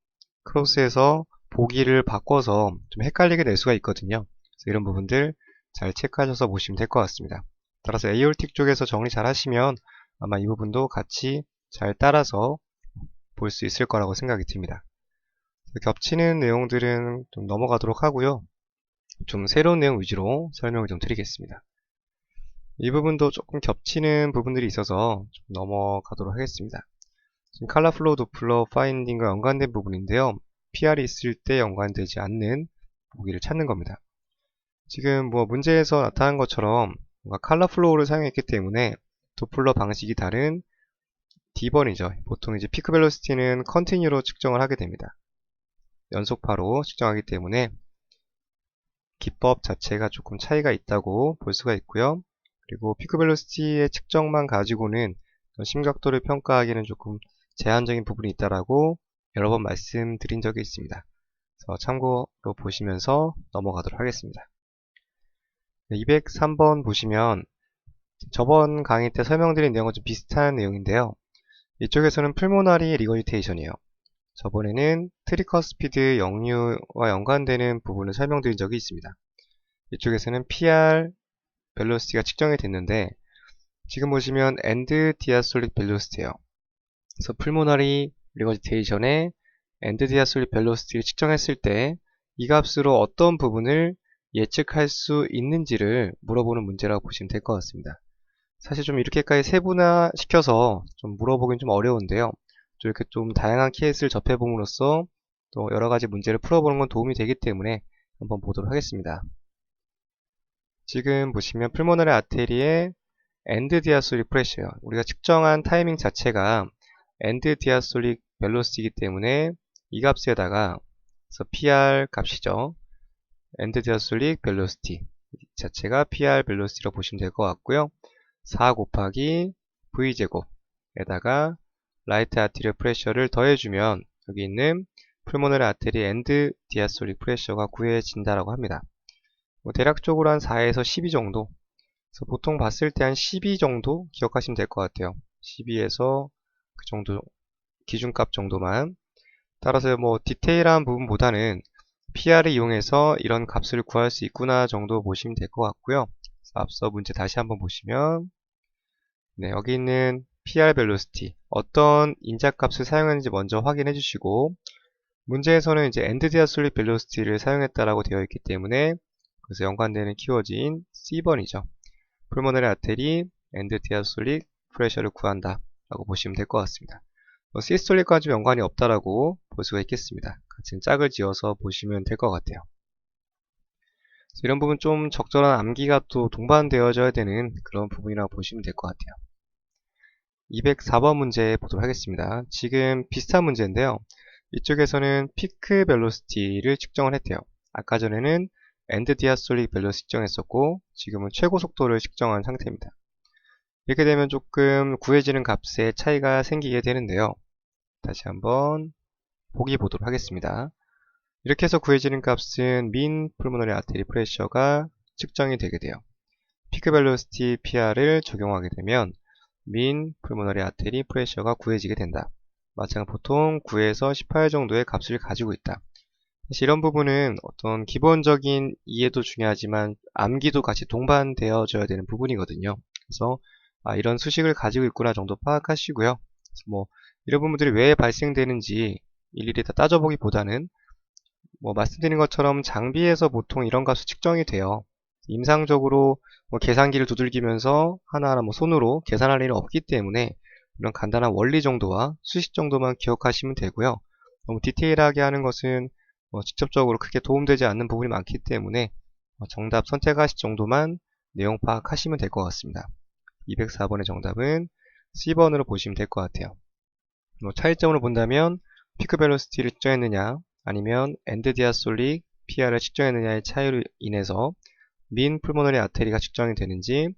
크로스해서 보기를 바꿔서 좀 헷갈리게 될 수가 있거든요. 그래서 이런 부분들 잘 체크하셔서 보시면 될 것 같습니다. 따라서 에이올틱 쪽에서 정리 잘 하시면 아마 이 부분도 같이 잘 따라서 볼 수 있을 거라고 생각이 듭니다. 겹치는 내용들은 좀 넘어가도록 하고요. 좀 새로운 내용 위주로 설명을 좀 드리겠습니다. 이 부분도 조금 겹치는 부분들이 있어서 좀 넘어가도록 하겠습니다. 지금 컬러플로우 도플러 파인딩과 연관된 부분인데요. PR이 있을 때 연관되지 않는 보기를 찾는 겁니다. 지금 뭐 문제에서 나타난 것처럼 뭔가 컬러플로우를 사용했기 때문에 도플러 방식이 다른 D번이죠. 보통 이제 피크 벨로시티는 컨티뉴로 측정을 하게 됩니다. 연속파로 측정하기 때문에 기법 자체가 조금 차이가 있다고 볼 수가 있고요. 그리고 피크 벨로시티의 측정만 가지고는 심각도를 평가하기는 조금 제한적인 부분이 있다라고 여러 번 말씀드린 적이 있습니다. 그래서 참고로 보시면서 넘어가도록 하겠습니다. 203번 보시면 저번 강의 때 설명드린 내용과 좀 비슷한 내용인데요. 이쪽에서는 풀모나리 리거지테이션이에요. 저번에는 트리커스피드 역류와 연관되는 부분을 설명드린 적이 있습니다. 이쪽에서는 PR 벨로시티가 측정이 됐는데 지금 보시면 엔드 디아솔릭 벨로시티예요. 그래서 풀모나리 리거지테이션의 엔드 디아솔릭 벨로시티를 측정했을 때 이 값으로 어떤 부분을 예측할 수 있는지를 물어보는 문제라고 보시면 될 것 같습니다. 사실 좀 이렇게까지 세분화시켜서 좀 물어보긴 좀 어려운데요. 이렇게 좀 다양한 케이스를 접해봄으로써 또 여러가지 문제를 풀어보는 건 도움이 되기 때문에 한번 보도록 하겠습니다. 지금 보시면 풀모너리 아테리의 엔드 디아솔릭 프레셔요. 우리가 측정한 타이밍 자체가 엔드 디아솔릭 벨로시티이기 때문에 이 값에다가 그래서 PR 값이죠. 엔드 디아솔릭 벨로시티 자체가 PR 벨로시티로 보시면 될 것 같고요. 4 곱하기 V제곱에다가 라이트 아테리얼 프레셔를 더해주면 여기 있는 풀모너리 아테리 엔드 디아솔릭 프레셔가 구해진다라고 합니다. 대략적으로 한 4에서 12 정도. 그래서 보통 봤을 때 한 12 정도 기억하시면 될 것 같아요. 12에서 그 정도 기준값 정도만. 따라서 뭐 디테일한 부분보다는 PR을 이용해서 이런 값을 구할 수 있구나 정도 보시면 될 것 같고요. 앞서 문제 다시 한번 보시면 네, 여기 있는 PR 벨로시티 어떤 인자값을 사용했는지 먼저 확인해 주시고 문제에서는 이제 엔드 디아솔릭 벨로시티를 사용했다라고 되어 있기 때문에 그래서 연관되는 키워드인 C번이죠. 풀모너리 아테리 엔드 디아솔릭 프레셔를 구한다 라고 보시면 될 것 같습니다. 시스톨릭과 좀 연관이 없다라고 볼 수가 있겠습니다. 같이 짝을 지어서 보시면 될 것 같아요. 이런 부분 좀 적절한 암기가 또 동반되어져야 되는 그런 부분이라고 보시면 될 것 같아요. 204번 문제 보도록 하겠습니다. 지금 비슷한 문제인데요. 이쪽에서는 피크 벨로시티를 측정을 했대요. 아까 전에는 엔드 디아솔릭 벨로시티 측정했었고 지금은 최고 속도를 측정한 상태입니다. 이렇게 되면 조금 구해지는 값에 차이가 생기게 되는데요. 다시 한번 보기 보도록 하겠습니다. 이렇게 해서 구해지는 값은 민 풀모너리 아테리 프레셔가 측정이 되게 돼요. 피크 벨로시티 PR을 적용하게 되면 민 풀모너리 아테리 프레셔가 구해지게 된다. 마찬가지로 보통 9에서 18 정도의 값을 가지고 있다. 사실 이런 부분은 어떤 기본적인 이해도 중요하지만 암기도 같이 동반되어져야 되는 부분이거든요. 그래서 이런 수식을 가지고 있구나 정도 파악하시고요. 그래서 뭐 이런 부분들이 왜 발생되는지 일일이 다 따져보기보다는 뭐 말씀드린 것처럼 장비에서 보통 이런 값이 측정이 돼요. 임상적으로 뭐 계산기를 두들기면서 하나하나 뭐 손으로 계산할 일은 없기 때문에 이런 간단한 원리 정도와 수식 정도만 기억하시면 되고요. 너무 디테일하게 하는 것은 직접적으로 크게 도움되지 않는 부분이 많기 때문에 정답 선택하실 정도만 내용 파악하시면 될 것 같습니다. 204번의 정답은 C번으로 보시면 될 것 같아요. 차이점으로 본다면 피크 벨로시티를 측정했느냐 아니면 엔드 디아솔릭 PR을 측정했느냐의 차이로 인해서 민 풀모너리 아테리가 측정이 되는지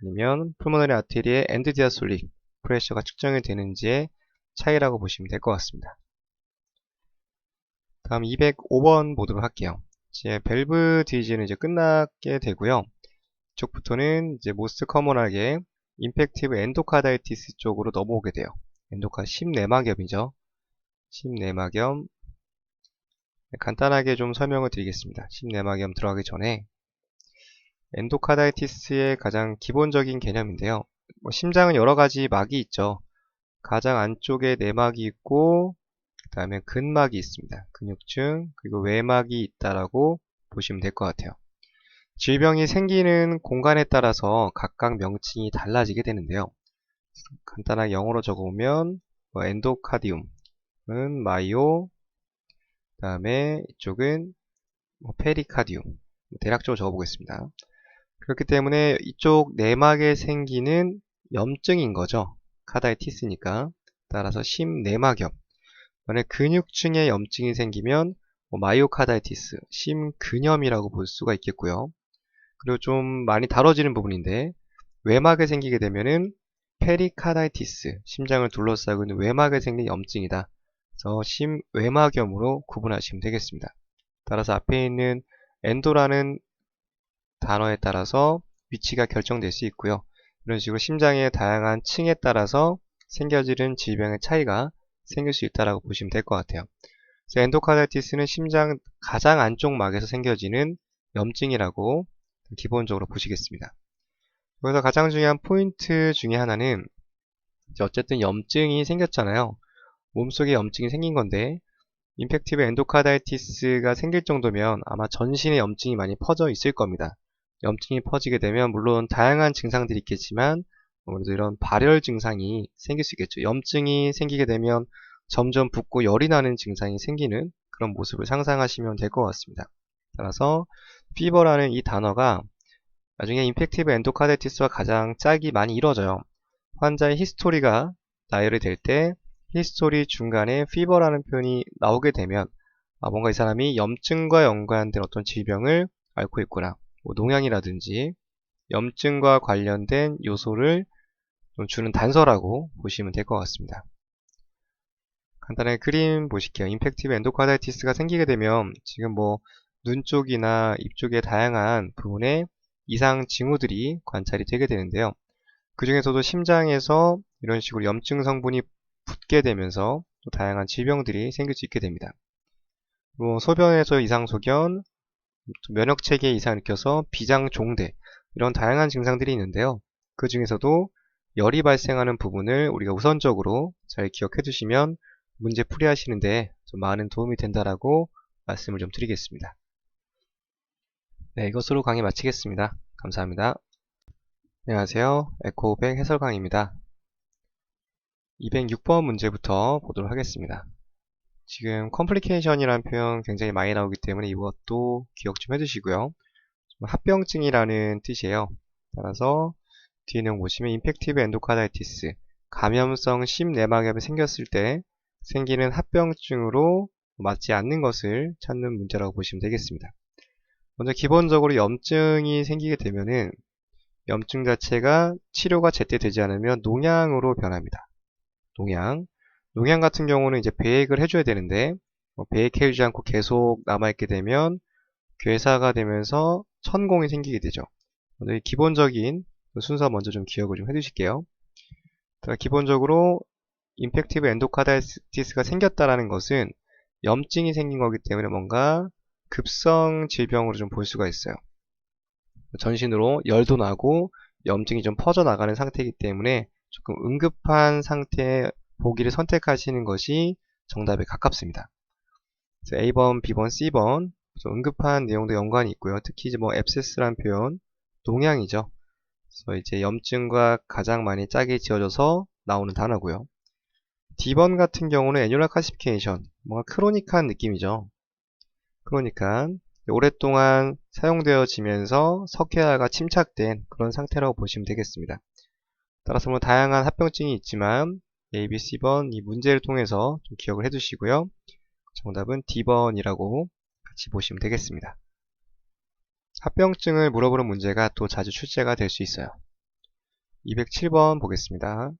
아니면 풀모너리 아테리의 엔드 디아솔릭 프레셔가 측정이 되는지에 차이라고 보시면 될 것 같습니다. 다음 205번 보도록 할게요. 이제 밸브 디지는 이제 끝나게 되고요. 이쪽부터는 이제 모스트 커먼하게 임팩티브 엔도카다이티스 쪽으로 넘어오게 돼요. 엔도카 심내막염이죠. 심내막염. 간단하게 좀 설명을 드리겠습니다. 심내막염 들어가기 전에 엔도카다이티스의 가장 기본적인 개념인데요. 심장은 여러 가지 막이 있죠. 가장 안쪽에 내막이 있고 그 다음에 근막이 있습니다. 근육층 그리고 외막이 있다라고 보시면 될 것 같아요. 질병이 생기는 공간에 따라서 각각 명칭이 달라지게 되는데요. 간단하게 영어로 적어보면 엔도카디움은 마이오, 그 다음에 이쪽은 페리카디움, 대략적으로 적어보겠습니다. 그렇기 때문에 이쪽 내막에 생기는 염증인 거죠. 카다이티스니까. 따라서 심내막염. 만약 근육층에 염증이 생기면 마이오카다이티스, 심근염이라고 볼 수가 있겠고요. 그리고 좀 많이 다뤄지는 부분인데 외막에 생기게 되면은 페리카다이티스, 심장을 둘러싸고 있는 외막에 생긴 염증이다. 그래서 심외막염으로 구분하시면 되겠습니다. 따라서 앞에 있는 엔도라는 단어에 따라서 위치가 결정될 수 있고요. 이런 식으로 심장의 다양한 층에 따라서 생겨지는 질병의 차이가 생길 수 있다고 보시면 될 것 같아요. 그래서 엔도카다이티스는 심장 가장 안쪽 막에서 생겨지는 염증이라고 기본적으로 보시겠습니다. 여기서 가장 중요한 포인트 중에 하나는 어쨌든 염증이 생겼잖아요. 몸속에 염증이 생긴 건데 임팩티브 엔도카다이티스가 생길 정도면 아마 전신에 염증이 많이 퍼져 있을 겁니다. 염증이 퍼지게 되면 물론 다양한 증상들이 있겠지만 아무래도 이런 발열 증상이 생길 수 있겠죠. 염증이 생기게 되면 점점 붓고 열이 나는 증상이 생기는 그런 모습을 상상하시면 될 것 같습니다. 따라서 피버라는 이 단어가 나중에 임팩티브 엔도카다이티스와 가장 짝이 많이 이루어져요. 환자의 히스토리가 나열이 될 때 히스토리 중간에 피버라는 표현이 나오게 되면 뭔가 이 사람이 염증과 연관된 어떤 질병을 앓고 있구나. 농양이라든지 염증과 관련된 요소를 좀 주는 단서라고 보시면 될 것 같습니다. 간단하게 그림 보실게요. 임팩티브 엔도카다이티스가 생기게 되면 지금 눈 쪽이나 입 쪽의 다양한 부분에 이상 징후들이 관찰이 되게 되는데요. 그 중에서도 심장에서 이런 식으로 염증 성분이 붙게 되면서 또 다양한 질병들이 생길 수 있게 됩니다. 소변에서 이상 소견, 면역체계에 이상을 느껴서 비장 종대 이런 다양한 증상들이 있는데요. 그 중에서도 열이 발생하는 부분을 우리가 우선적으로 잘 기억해 두시면 문제 풀이하시는데 좀 많은 도움이 된다라고 말씀을 좀 드리겠습니다. 네, 이것으로 강의 마치겠습니다. 감사합니다. 안녕하세요. 에코백 해설강입니다. 206번 문제부터 보도록 하겠습니다. 지금 complication이라는 표현 굉장히 많이 나오기 때문에 이것도 기억 좀 해두시고요. 합병증이라는 뜻이에요. 따라서 뒤에 내용 보시면 인펙티브 엔도카다이티스, 감염성 심내막염이 생겼을 때 생기는 합병증으로 맞지 않는 것을 찾는 문제라고 보시면 되겠습니다. 먼저 기본적으로 염증이 생기게 되면은 염증 자체가 치료가 제때 되지 않으면 농양으로 변합니다. 농양 같은 경우는 이제 배액을 해줘야 되는데 배액해주지 않고 계속 남아있게 되면 괴사가 되면서 천공이 생기게 되죠. 먼저 기본적인 순서 먼저 좀 기억을 좀 해두실게요. 기본적으로 임팩티브 엔도카다이티스가 생겼다라는 것은 염증이 생긴 거기 때문에 뭔가 급성 질병으로 좀 볼 수가 있어요. 전신으로 열도 나고 염증이 좀 퍼져나가는 상태이기 때문에 조금 응급한 상태의 보기를 선택하시는 것이 정답에 가깝습니다. 그래서 A번, B번, C번 응급한 내용도 연관이 있고요. 특히 이제 앱세스라는 표현, 농양이죠. 그래서 이제 염증과 가장 많이 짝이 지어져서 나오는 단어고요. D번 같은 경우는 애뉴럴 클래시피케이션, 뭔가 크로닉한 느낌이죠. 크로닉한, 오랫동안 사용되어지면서 석회화가 침착된 그런 상태라고 보시면 되겠습니다. 따라서 다양한 합병증이 있지만 A, B, C번 이 문제를 통해서 좀 기억을 해두시고요. 정답은 D번이라고 같이 보시면 되겠습니다. 합병증을 물어보는 문제가 또 자주 출제가 될 수 있어요. 207번 보겠습니다.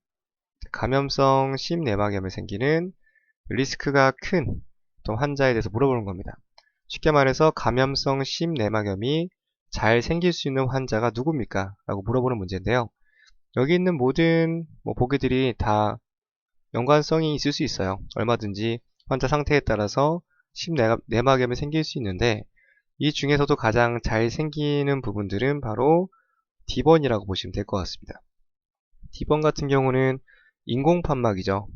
감염성 심내막염이 생기는 리스크가 큰 어떤 환자에 대해서 물어보는 겁니다. 쉽게 말해서 감염성 심내막염이 잘 생길 수 있는 환자가 누굽니까? 라고 물어보는 문제인데요. 여기 있는 모든 보기들이 다 연관성이 있을 수 있어요. 얼마든지 환자 상태에 따라서 심내막염이 생길 수 있는데 이 중에서도 가장 잘 생기는 부분들은 바로 D번이라고 보시면 될 것 같습니다. D번 같은 경우는 인공판막이죠.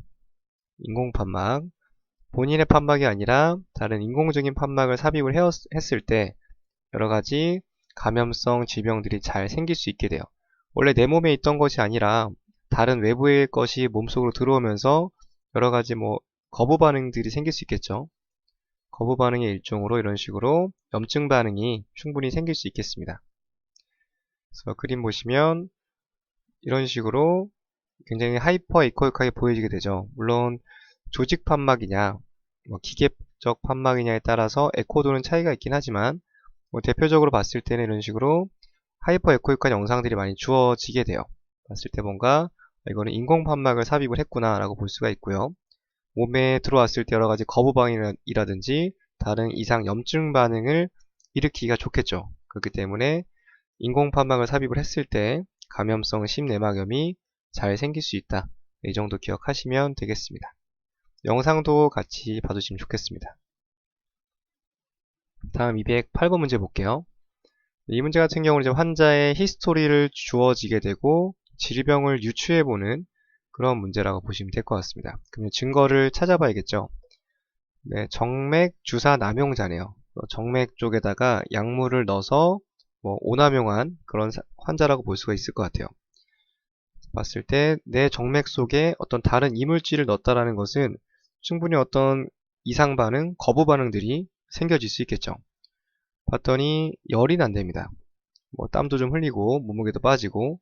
인공판막. 본인의 판막이 아니라 다른 인공적인 판막을 삽입을 했을 때 여러가지 감염성 질병들이 잘 생길 수 있게 돼요. 원래 내 몸에 있던 것이 아니라 다른 외부의 것이 몸속으로 들어오면서 여러가지 거부 반응들이 생길 수 있겠죠. 거부 반응의 일종으로 이런 식으로 염증 반응이 충분히 생길 수 있겠습니다. 그래서 그림 보시면 이런 식으로 굉장히 하이퍼 에코익하게 보여지게 되죠. 물론 조직 판막이냐 기계적 판막이냐에 따라서 에코도는 차이가 있긴 하지만 대표적으로 봤을 때는 이런 식으로 하이퍼 에코익한 영상들이 많이 주어지게 돼요. 봤을 때 뭔가 이거는 인공 판막을 삽입을 했구나 라고 볼 수가 있고요. 몸에 들어왔을 때 여러가지 거부 반응이라든지 다른 이상 염증 반응을 일으키기가 좋겠죠. 그렇기 때문에 인공 판막을 삽입을 했을 때 감염성 심내막염이 잘 생길 수 있다. 이 정도 기억하시면 되겠습니다. 영상도 같이 봐주시면 좋겠습니다. 다음 208번 문제 볼게요. 이 문제 같은 경우는 이제 환자의 히스토리를 주어지게 되고 질병을 유추해보는 그런 문제라고 보시면 될 것 같습니다. 그러면 증거를 찾아봐야겠죠. 네, 정맥 주사 남용자네요. 정맥 쪽에다가 약물을 넣어서 오남용한 그런 환자라고 볼 수가 있을 것 같아요. 봤을 때 내 정맥 속에 어떤 다른 이물질을 넣었다라는 것은 충분히 어떤 이상 반응, 거부 반응들이 생겨질 수 있겠죠. 봤더니 열이 난답니다. 땀도 좀 흘리고 몸무게도 빠지고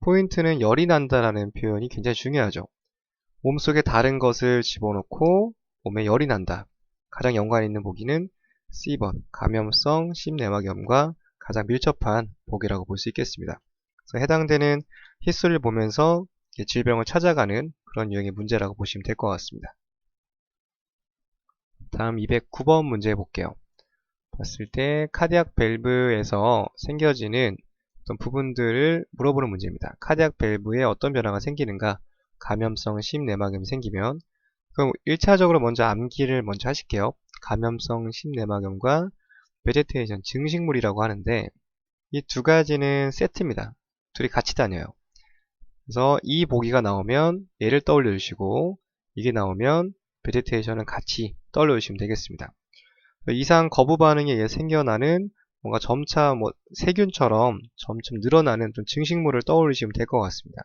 포인트는 열이 난다라는 표현이 굉장히 중요하죠. 몸속에 다른 것을 집어넣고 몸에 열이 난다. 가장 연관 있는 보기는 C번 감염성 심내막염과 가장 밀접한 보기라고 볼 수 있겠습니다. 그래서 해당되는 히스토리를 보면서 질병을 찾아가는 그런 유형의 문제라고 보시면 될 것 같습니다. 다음 209번 문제 볼게요. 봤을 때 카디악 밸브에서 생겨지는 어떤 부분들을 물어보는 문제입니다. 카디악 밸브에 어떤 변화가 생기는가? 감염성 심내막염이 생기면 그럼 1차적으로 먼저 암기를 먼저 하실게요. 감염성 심내막염과 베제테이션 증식물이라고 하는데 이 두 가지는 세트입니다. 둘이 같이 다녀요. 그래서 이 보기가 나오면 얘를 떠올려 주시고 이게 나오면 베제테이션은 같이 떠올려 주시면 되겠습니다. 이상 거부 반응에 의해 생겨나는 뭔가 점차 세균처럼 점점 늘어나는 좀 증식물을 떠올리시면 될 것 같습니다.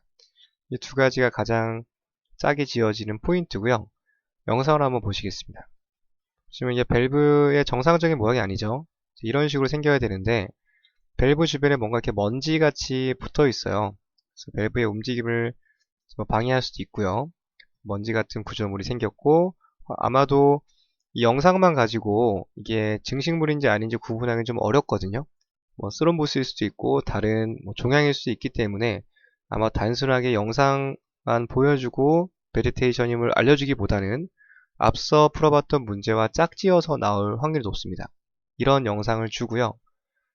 이 두 가지가 가장 짜게 지어지는 포인트고요. 영상을 한번 보시겠습니다. 보시면 이게 밸브의 정상적인 모양이 아니죠. 이런 식으로 생겨야 되는데 밸브 주변에 뭔가 이렇게 먼지같이 붙어 있어요. 그래서 밸브의 움직임을 방해할 수도 있고요. 먼지 같은 구조물이 생겼고 아마도 이 영상만 가지고 이게 증식물인지 아닌지 구분하기 좀 어렵거든요. 스럼부스일 수도 있고 다른 종양일 수도 있기 때문에 아마 단순하게 영상만 보여주고 베지테이션임을 알려주기보다는 앞서 풀어봤던 문제와 짝지어서 나올 확률이 높습니다. 이런 영상을 주고요.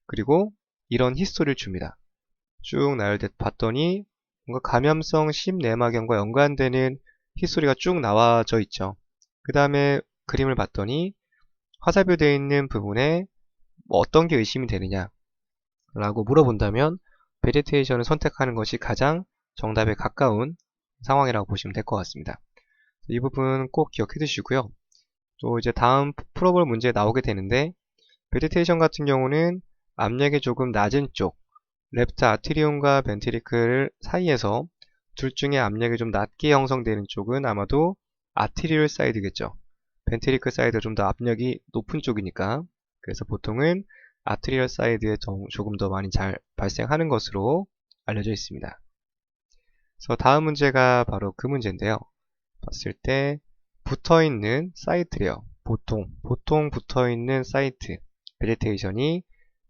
그리고 이런 히스토리를 줍니다. 쭉 나열 때 봤더니 뭔가 감염성 심내막염과 연관되는 히스토리가 쭉 나와져 있죠. 그 다음에 그림을 봤더니 화살표되어 있는 부분에 어떤 게 의심이 되느냐 라고 물어본다면 베지테이션을 선택하는 것이 가장 정답에 가까운 상황이라고 보시면 될 것 같습니다. 이 부분 꼭 기억해 두시고요. 또 이제 다음 풀어볼 문제에 나오게 되는데 베지테이션 같은 경우는 압력이 조금 낮은 쪽 레프트 아트리움과 벤트리클 사이에서 둘 중에 압력이 좀 낮게 형성되는 쪽은 아마도 아트리얼 사이드겠죠. 벤트리클 사이드가 좀 더 압력이 높은 쪽이니까 그래서 보통은 아트리얼 사이드에 조금 더 많이 잘 발생하는 것으로 알려져 있습니다. 그래서 다음 문제가 바로 그 문제인데요. 봤을 때 붙어있는 사이트래요. 보통 붙어있는 사이트 베지테이션이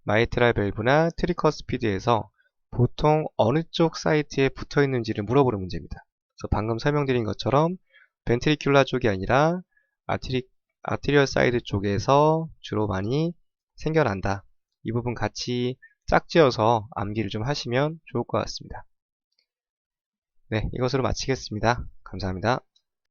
마이트랄 밸브나 트리커스피드에서 보통 어느 쪽 사이트에 붙어있는지를 물어보는 문제입니다. 그래서 방금 설명드린 것처럼 벤트리큘라 쪽이 아니라 아티리얼 사이드 쪽에서 주로 많이 생겨난다. 이 부분 같이 짝지어서 암기를 좀 하시면 좋을 것 같습니다. 네, 이것으로 마치겠습니다. 감사합니다.